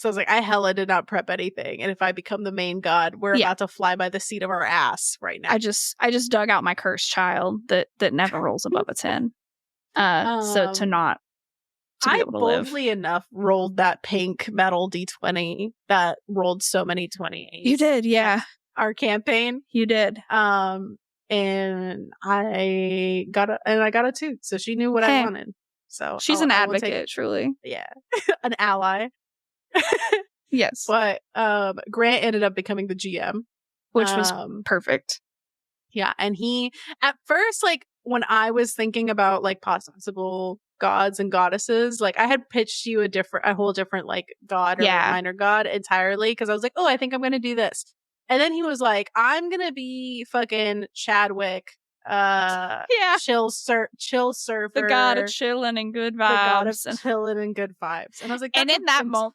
I was like, I hella did not prep anything. And if I become the main god, we're about to fly by the seat of our ass right now. I just dug out my cursed child that never rolls above a 10. So to not to be able to live. I boldly enough rolled that pink metal D20 that rolled so many 28s. You did, yeah. Our campaign. You did. And I got a 2. So she knew what I wanted. So she's an advocate, truly. Yeah. An ally. Yes. But Grant ended up becoming the GM. Which was perfect. Yeah. And he, at first, like, when I was thinking about like possible gods and goddesses, like I had pitched you a whole different like god or minor god entirely, because I was like, oh, I think I'm gonna do this. And then he was like, I'm gonna be fucking Chadwick, chill surfer, the god of chilling and good vibes, the god of chilling and good vibes. And I was like, and in that moment,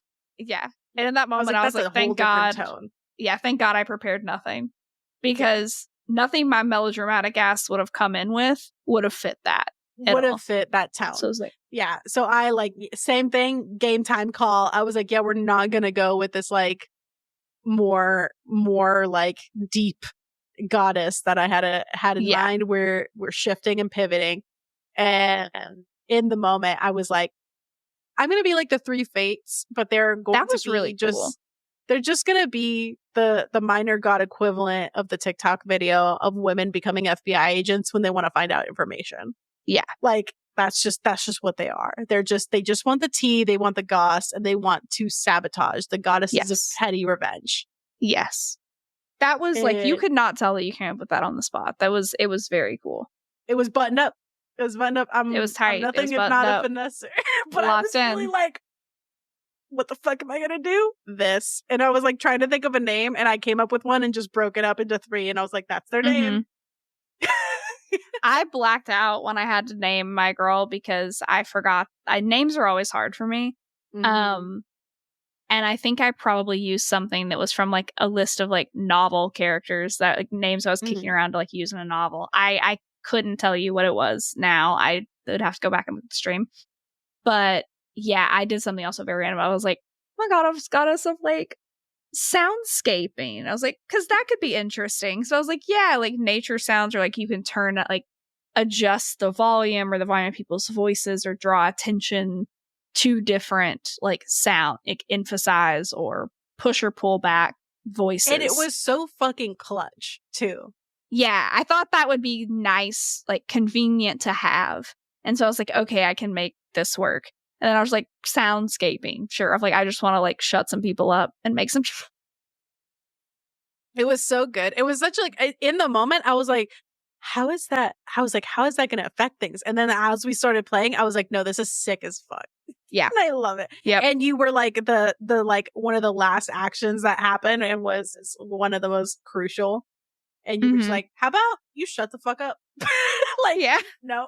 I was like, thank God. Tone. Yeah, thank God I prepared nothing, because nothing my melodramatic ass would have come in with would have fit that. Would have fit that tone. So it was like, yeah. So I like, same thing, game time call. I was like, yeah, we're not gonna go with this like more like deep goddess that I had in mind. We're shifting and pivoting. And in the moment I was like, I'm gonna be like the 3 fates, but they're going that was to be really just cool. They're just gonna be the minor god equivalent of the TikTok video of women becoming FBI agents when they want to find out information. Yeah. Like that's just what they are. They just want the tea, they want the goss, and they want to sabotage the goddesses of petty revenge. Yes. That was like, you could not tell that you came up with that on the spot. It was very cool. It was buttoned up. It was buttoned up. It was tight. I'm nothing if not a finesser. But I was really like, what the fuck am I gonna do? This. And I was like trying to think of a name, and I came up with one and just broke it up into 3, and I was like, that's their name. I blacked out when I had to name my girl because I forgot. Names are always hard for me. And I think I probably used something that was from like a list of like novel characters, that like names I was kicking around to like use in a novel. I couldn't tell you what it was now. I would have to go back and look at the stream. But yeah, I did something also very random. I was like, oh my god, I've got us of like soundscaping. I was like, because that could be interesting. So I was like, yeah, like nature sounds, or like you can turn like adjust the volume or the volume of people's voices, or draw attention to different like sound, like emphasize or push or pull back voices. And it was so fucking clutch too. Yeah, I thought that would be nice, like convenient to have. And so I was like, okay, I can make this work. And then I was like, soundscaping. Sure. I'm like, I just want to like shut some people up and make some. It was so good. It was such like, in the moment, I was like, how is that going to affect things? And then as we started playing, I was like, no, this is sick as fuck. Yeah. And I love it. Yeah. And you were like the like one of the last actions that happened, and was one of the most crucial. And you were just like, how about you shut the fuck up? Like, no.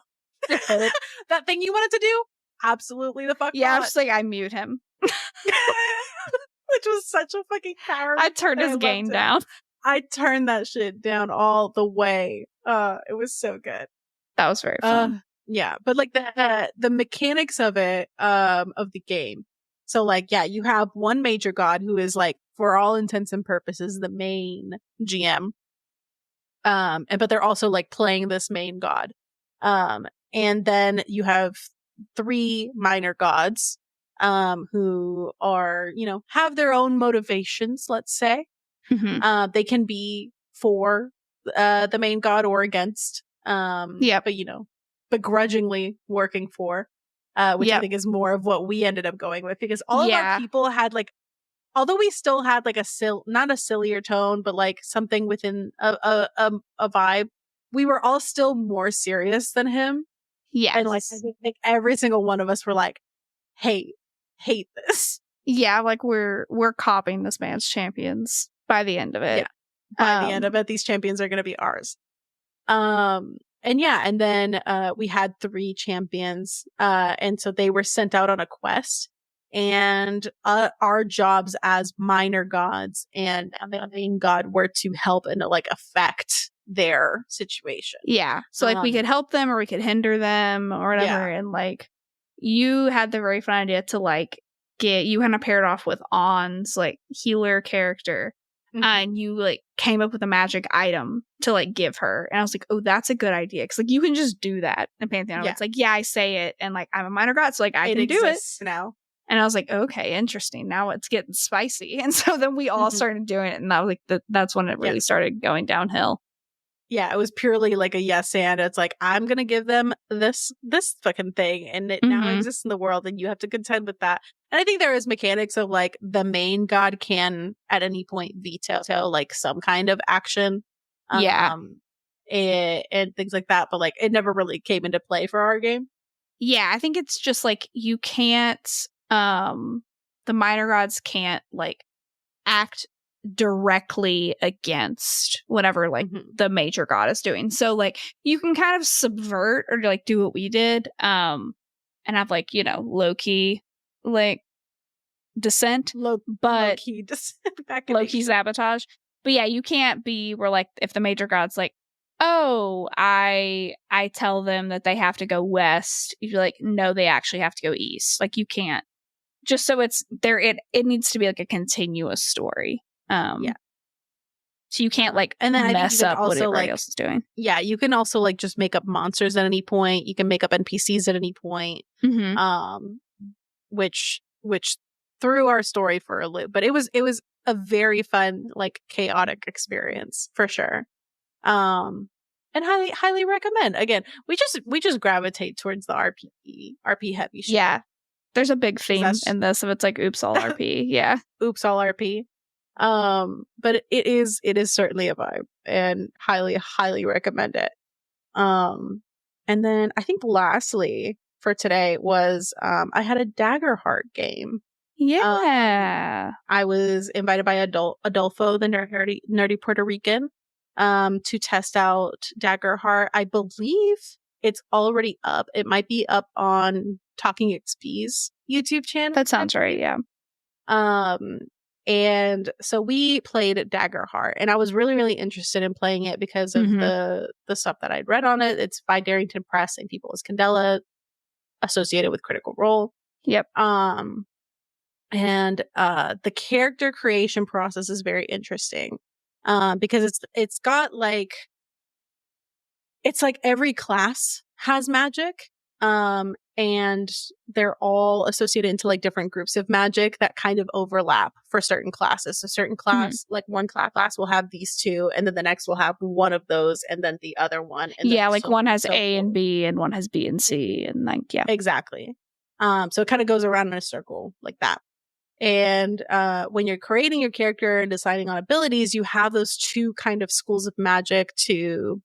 That thing you wanted to do? Absolutely the fuck not. I was just like, I mute him. Which was such a fucking power. I turned his gain down. I turned that shit down all the way. It was so good. That was very fun. Yeah, but like the mechanics of it, of the game. So like, yeah, you have one major god who is like, for all intents and purposes, the main GM. But they're also like playing this main god. And then you have 3 minor gods, who are, have their own motivations, let's say. They can be for, the main god or against. But begrudgingly working for, which I think is more of what we ended up going with, because all of our people had like, although we still had like not a sillier tone, but like something within a vibe, we were all still more serious than him. Yes. And like, I think every single one of us were like, hate this. Yeah, like we're copying this man's champions by the end of it. Yeah. By the end of it, these champions are going to be ours. And then we had 3 champions, and so they were sent out on a quest, and our jobs as minor gods and the main god were to help and like affect their situation. Yeah, so like we could help them or we could hinder them or whatever, and like you had the very fun idea to like you kind of paired off with On's like healer character. And you like came up with a magic item to like give her, and I was like, oh, that's a good idea, because like you can just do that in Pantheon. It's like, I say it, and like I'm a minor god, so like I can do it now. And I was like, okay, interesting. Now it's getting spicy. And so then we all started doing it, and I was like, that's when it really started going downhill. Yeah, it was purely like a yes and. It's like, I'm gonna give them this fucking thing, and it now exists in the world, and you have to contend with that. And I think there is mechanics of like the main god can at any point veto like some kind of action, and things like that. But like it never really came into play for our game. Yeah, I think it's just like you can't. The minor gods can't like act directly against whatever like the major god is doing. So like you can kind of subvert or like do what we did, and have like low-key like dissent, low-key dissent, low-key sabotage. But yeah, you can't be where like if the major god's like, oh, I tell them that they have to go west, you're like, no, they actually have to go east. Like you can't, just so it's there, it needs to be like a continuous story. So you can't like and then mess up what everybody like, else is doing. Yeah, you can also like just make up monsters at any point. You can make up NPCs at any point. Which threw our story for a loop. But it was a very fun, like chaotic experience for sure. And highly recommend. Again, we just gravitate towards the RP heavy shit. Yeah. There's a big theme in this, so it's like oops all RP. Yeah. Oops all RP. But it is certainly a vibe, and highly recommend it. And then I think lastly for today was I had a Daggerheart game. Yeah. I was invited by Adolfo, the nerdy Puerto Rican, to test out Daggerheart. I believe it's already up. It might be up on Talking XP's YouTube channel. That sounds right, yeah. And so we played Daggerheart, and I was really, really interested in playing it because of the stuff that I'd read on it. It's by Darrington Press, and people as Candela, associated with Critical Role. Yep. And the character creation process is very interesting, because it's got like, it's like every class has magic, and they're all associated into like different groups of magic that kind of overlap for certain classes. So certain class, like one class will have these 2, and then the next will have one of those, and then the other one. And like one has A and B, and one has B and C, and like, yeah. Exactly. So it kind of goes around in a circle like that. And when you're creating your character and deciding on abilities, you have those 2 kind of schools of magic to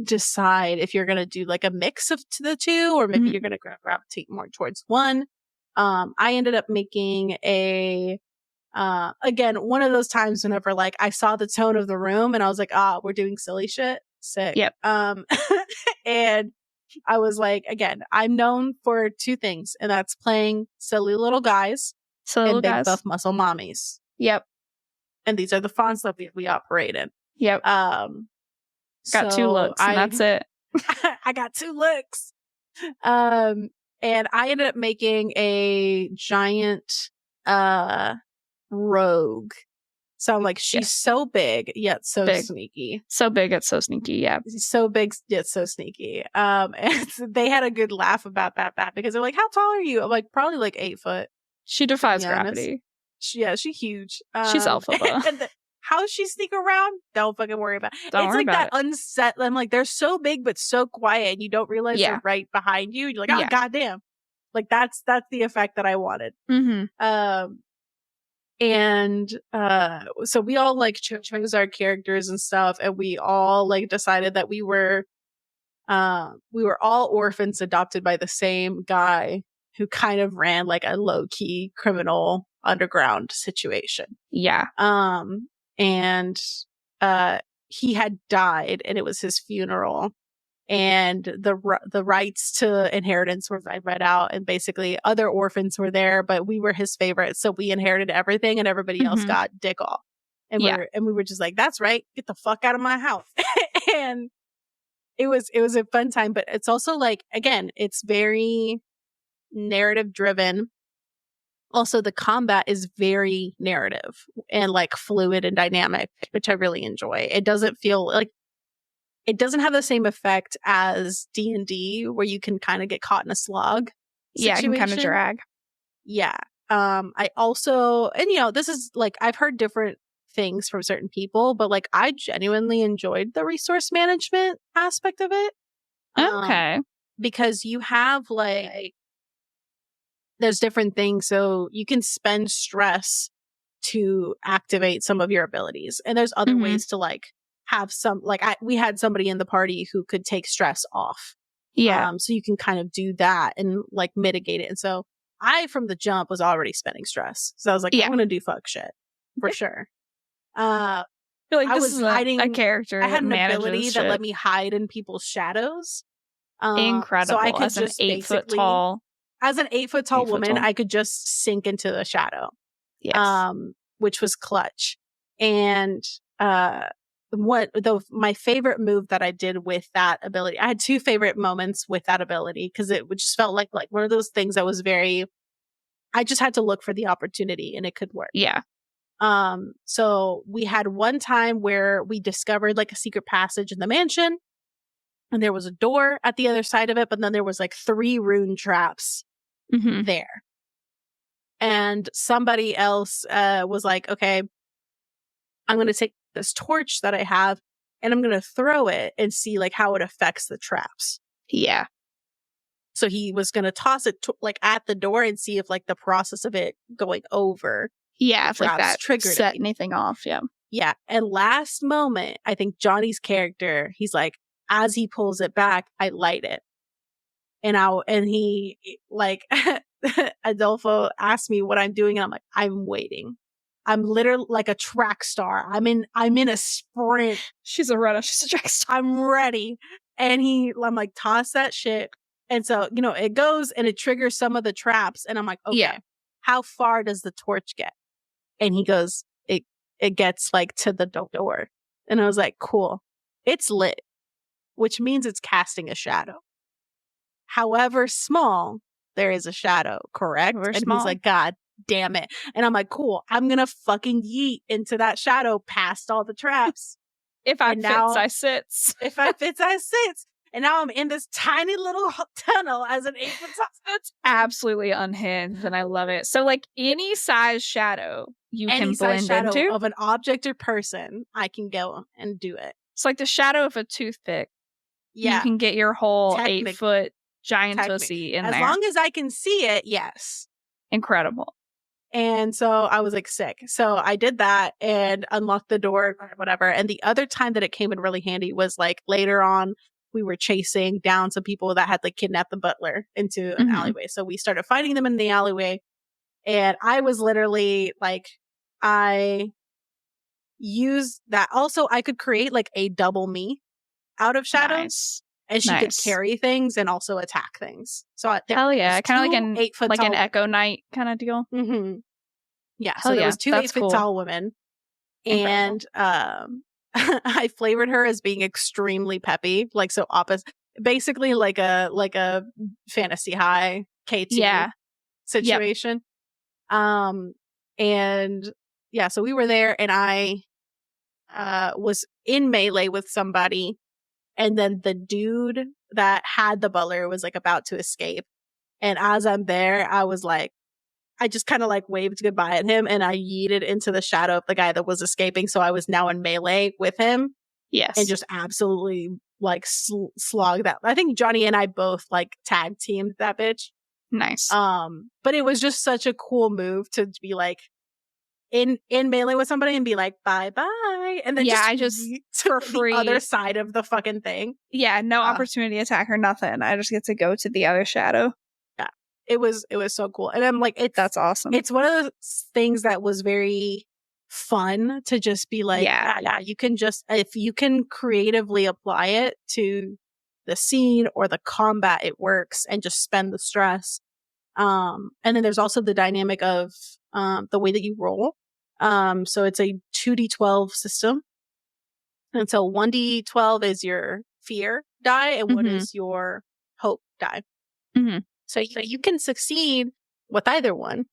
decide if you're going to do like a mix of the 2, or maybe you're going to gravitate more towards one. I ended up making a Again, one of those times whenever like I saw the tone of the room and I was like, we're doing silly shit. Sick. Yep. And I was like, again, I'm known for two things, and that's playing silly little guys and big buff muscle mommies. Yep. And these are the fonts that we operate in. Yep. Got 2 looks, and that's it. I got 2 looks. And I ended up making a giant rogue. So I'm like, she's so big yet so sneaky. So big yet so sneaky, yeah. So big yet so sneaky. And they had a good laugh about that because they're like, how tall are you? I'm like, probably like 8 foot. She defies gravity. She's huge. She's alpha. And how she sneak around? Don't fucking worry about it. It's like that unset. I'm like, they're so big but so quiet, and you don't realize they're right behind you. You're like, oh goddamn! Like that's the effect that I wanted. Mm-hmm. And so we all like chose our characters and stuff, and we all like decided that we were all orphans adopted by the same guy who kind of ran like a low key criminal underground situation. Yeah. And he had died, and it was his funeral, and the rights to inheritance were read out, and basically other orphans were there, but we were his favorite, so we inherited everything, and everybody else got dick off. And we were just like, that's right, get the fuck out of my house. And it was a fun time, but it's also like, again, it's very narrative driven. Also, the combat is very narrative and like fluid and dynamic, which I really enjoy. It doesn't feel like, it doesn't have the same effect as D&D, where you can kind of get caught in a slog situation. Yeah, it can kind of drag. Yeah. I also, and this is like, I've heard different things from certain people, but like I genuinely enjoyed the resource management aspect of it. Okay. Because you have like, there's different things. So you can spend stress to activate some of your abilities. And there's other ways to like have some, like we had somebody in the party who could take stress off. Yeah. So you can kind of do that and like mitigate it. And so I, from the jump, was already spending stress. So I was like, I'm going to do fuck shit for sure. I feel like I was hiding a character. I had an ability that let me hide in people's shadows. Incredible. So I could as just an 8 foot tall. As an 8 foot tall woman, I could just sink into the shadow. Yes. Which was clutch. And my favorite move that I did with that ability, I had 2 favorite moments with that ability, because it just felt like one of those things that was very, I just had to look for the opportunity and it could work. Yeah. So we had one time where we discovered like a secret passage in the mansion, and there was a door at the other side of it, but then there was like 3 rune traps there. And somebody else was like, okay, I'm going to take this torch that I have and I'm going to throw it and see like how it affects the traps. Yeah. So he was going to toss it like at the door and see if like the process of it going over. Yeah, if like that triggered set anything off. Yeah. Yeah. And last moment, I think Johnny's character, he's like, as he pulls it back, I light it. And he like, Adolfo asked me what I'm doing. And I'm like, I'm waiting. I'm literally like a track star. I'm in a sprint. She's a runner. She's a track star. I'm ready. And I'm like, toss that shit. And so, it goes and it triggers some of the traps. And I'm like, okay, how far does the torch get? And he goes, it gets like to the door. And I was like, cool. It's lit, which means it's casting a shadow. However small, there is a shadow, correct? However and small. He's like, God damn it. And I'm like, cool. I'm going to fucking yeet into that shadow past all the traps. If I fits, I sits. If I fits, I sits. And now I'm in this tiny little tunnel as an 8 foot tall. It's absolutely unhinged, and I love it. So, like any size shadow you can blend into of an object or person, I can go and do it. It's like the shadow of a toothpick. Yeah, you can get your whole 8 foot giant pussy in there. As long as I can see it, yes. Incredible. And so I was like, sick. So I did that and unlocked the door or whatever. And the other time that it came in really handy was like later on, we were chasing down some people that had like kidnapped the butler into an alleyway. So we started fighting them in the alleyway. And I was literally like I used that. Also, I could create like a double me out of shadows. Nice. And she could carry things and also attack things. So hell yeah, kind of like an 8 foot like tall an Echo Knight kind of deal. Mm-hmm. Yeah, hell so there was 2 8 foot tall women, and I flavored her as being extremely peppy, like so opposite, basically like a Fantasy High KT situation. Yep. And yeah, so we were there, and I was in melee with somebody. And then the dude that had the butler was like about to escape. And as I'm there, I was like, I just kind of like waved goodbye at him, and I yeeted into the shadow of the guy that was escaping. So I was now in melee with him. Yes. And just absolutely like slog that. I think Johnny and I both like tag teamed that bitch. Nice. But it was just such a cool move to be like in melee with somebody and be like, bye, and then I just for free the other side of the fucking thing. Yeah, no opportunity attack or nothing. I just get to go to the other shadow. Yeah, it was so cool, and I'm like, that's awesome. It's one of those things that was very fun to just be like, yeah, you can just, if you can creatively apply it to the scene or the combat, it works, and just spend the stress. And then there's also the dynamic of the way that you roll. So it's a 2d12 system. And so 1d12 is your fear die, and one is your hope die. Mm-hmm. So you can succeed with either one.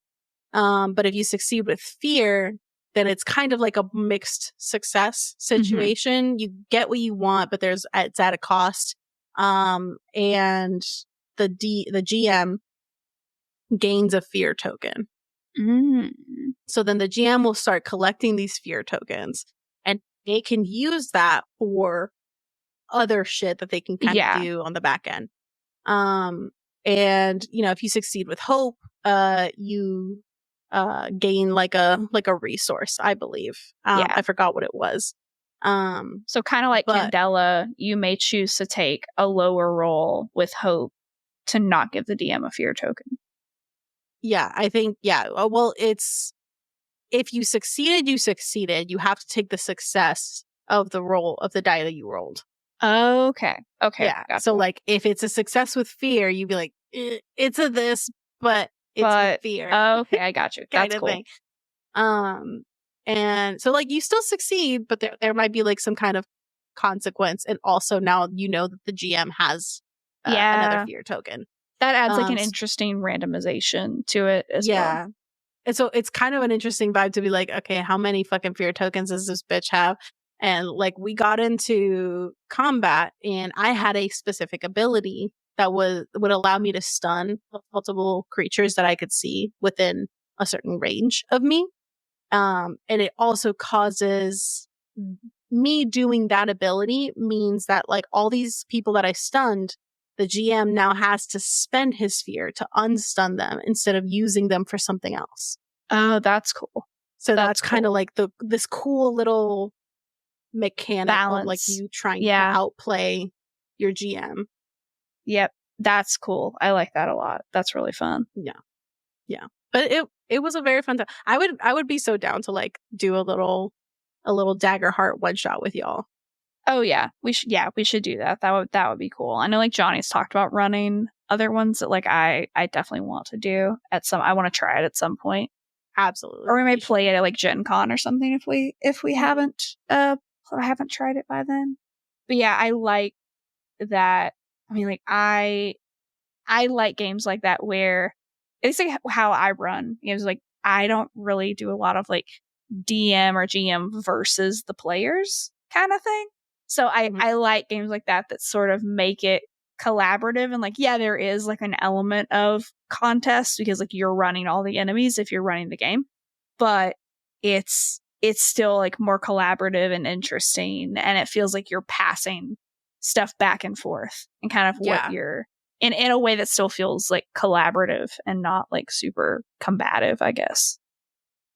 But if you succeed with fear, then it's kind of like a mixed success situation. Mm-hmm. You get what you want, but it's at a cost. And the GM gains a fear token. So then the GM will start collecting these fear tokens, and they can use that for other shit that they can kind of do on the back end. And if you succeed with hope, you gain like a resource, I believe. I forgot what it was. So kind of like Candela, you may choose to take a lower roll with hope to not give the DM a fear token. Yeah, I think, well, it's, if you succeeded, you succeeded. You have to take the success of the roll of the die that you rolled. Okay. Yeah. Gotcha. So like, if it's a success with fear, you'd be like, it's a this, but it's with fear. Okay, I got you. That's cool. Thing. And so like, you still succeed, but there might be like some kind of consequence. And also now that the GM has another fear token. That adds like an interesting randomization to it as well. Yeah. And so it's kind of an interesting vibe to be like, okay, how many fucking fear tokens does this bitch have? And like, we got into combat, and I had a specific ability that would allow me to stun multiple creatures that I could see within a certain range of me. And it also causes me doing that ability means that like all these people that I stunned, the GM now has to spend his fear to unstun them instead of using them for something else. Oh, that's cool. So that's kind of like this cool little mechanic of like you trying to outplay your GM. Yep, that's cool. I like that a lot. That's really fun. Yeah. But it was a very fun time. I would be so down to like do a little Daggerheart one shot with y'all. Oh yeah, we should do that. That would be cool. I know like Johnny's talked about running other ones that like I definitely want to do I want to try it at some point. Absolutely. Or we may play it at like Gen Con or something if we haven't I haven't tried it by then. But yeah, I like that. I mean, like I like games like that where it's like how I run games. Like I don't really do a lot of like DM or GM versus the players kind of thing. So I like games like that sort of make it collaborative, and like, there is like an element of contest because like you're running all the enemies if you're running the game, but it's still like more collaborative and interesting, and it feels like you're passing stuff back and forth and kind of what you're in a way that still feels like collaborative and not like super combative, I guess.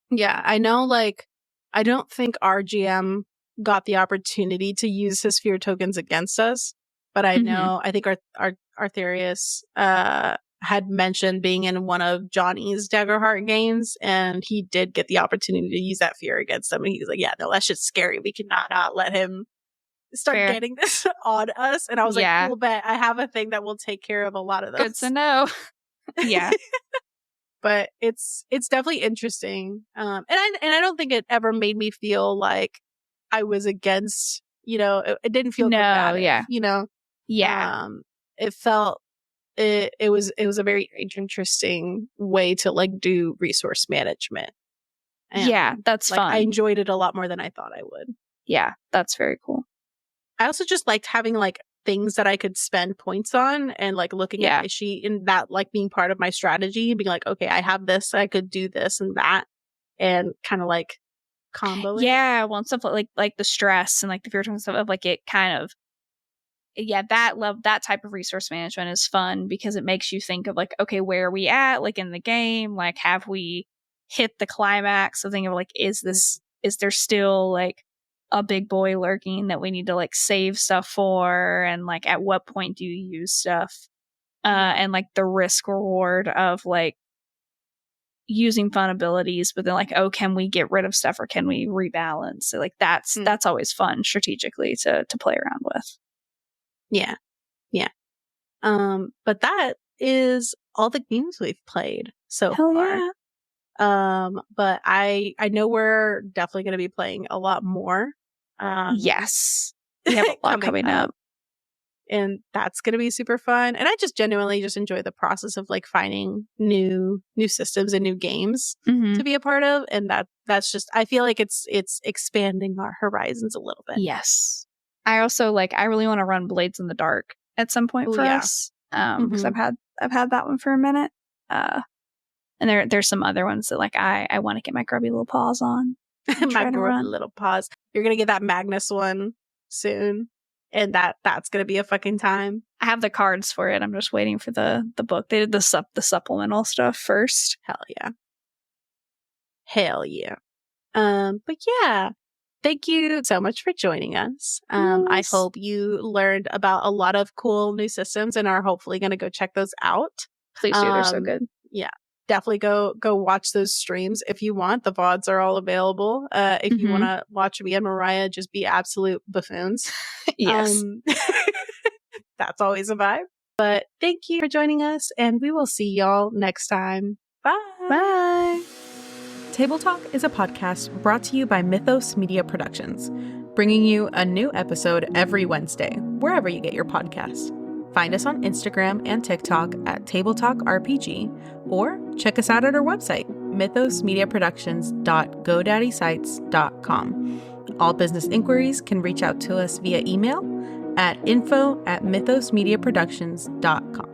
Yeah, I know, like, I don't think our GM got the opportunity to use his fear tokens against us, but I know, I think Arthurius had mentioned being in one of Johnny's Daggerheart games, and he did get the opportunity to use that fear against him. And he was like, yeah, no, that shit's scary. We cannot not let him start getting this on us. And I was like, cool, bet. I have a thing that will take care of a lot of those. Good to know. Yeah. But it's definitely interesting. And I don't think it ever made me feel like I was against, it didn't feel combative, Yeah. It felt it was a very interesting way to like do resource management. And, that's fun. I enjoyed it a lot more than I thought I would. Yeah, that's very cool. I also just liked having like things that I could spend points on and like looking at my sheet and that like being part of my strategy and being like, okay, I have this, I could do this and that, and kind of like combo. Yeah, well, and stuff like the stress and like the fear and stuff of like it kind of, that type of resource management is fun because it makes you think of like, okay, where are we at like in the game? Like, have we hit the climax of thinking of like, is there still like a big boy lurking that we need to like save stuff for, and like at what point do you use stuff, and like the risk reward of like using fun abilities, but then like, oh, can we get rid of stuff or can we rebalance? So like that's always fun strategically to play around with. Yeah. But that is all the games we've played so far. Yeah. But I know we're definitely going to be playing a lot more. Yes, we have a lot coming up, and that's going to be super fun. And I just genuinely just enjoy the process of like finding new systems and new games to be a part of, and that's just, I feel like it's expanding our horizons a little bit. Yes, I also I really want to run Blades in the Dark at some point for us, because I've had that one for a minute, and there's some other ones that like I want to get my grubby little paws on. My grubby little paws. You're gonna get that Magnus one soon, and that's gonna be a fucking time. I have the cards for it. I'm just waiting for the book. They did the supplemental stuff first. Hell yeah. But yeah, thank you so much for joining us. Yes. I hope you learned about a lot of cool new systems and are hopefully gonna go check those out. Please do. They're so good. Yeah. Definitely go watch those streams if you want. The VODs are all available. If you want to watch me and Mariah just be absolute buffoons. Yes. That's always a vibe. But thank you for joining us, and we will see y'all next time. Bye. Bye. Table Talk is a podcast brought to you by Mythos Media Productions, bringing you a new episode every Wednesday, wherever you get your podcast. Find us on Instagram and TikTok at Table Talk RPG, or check us out at our website, mythosmediaproductions.godaddyscites.com. All business inquiries can reach out to us via email at info@mythosmediaproductions.com.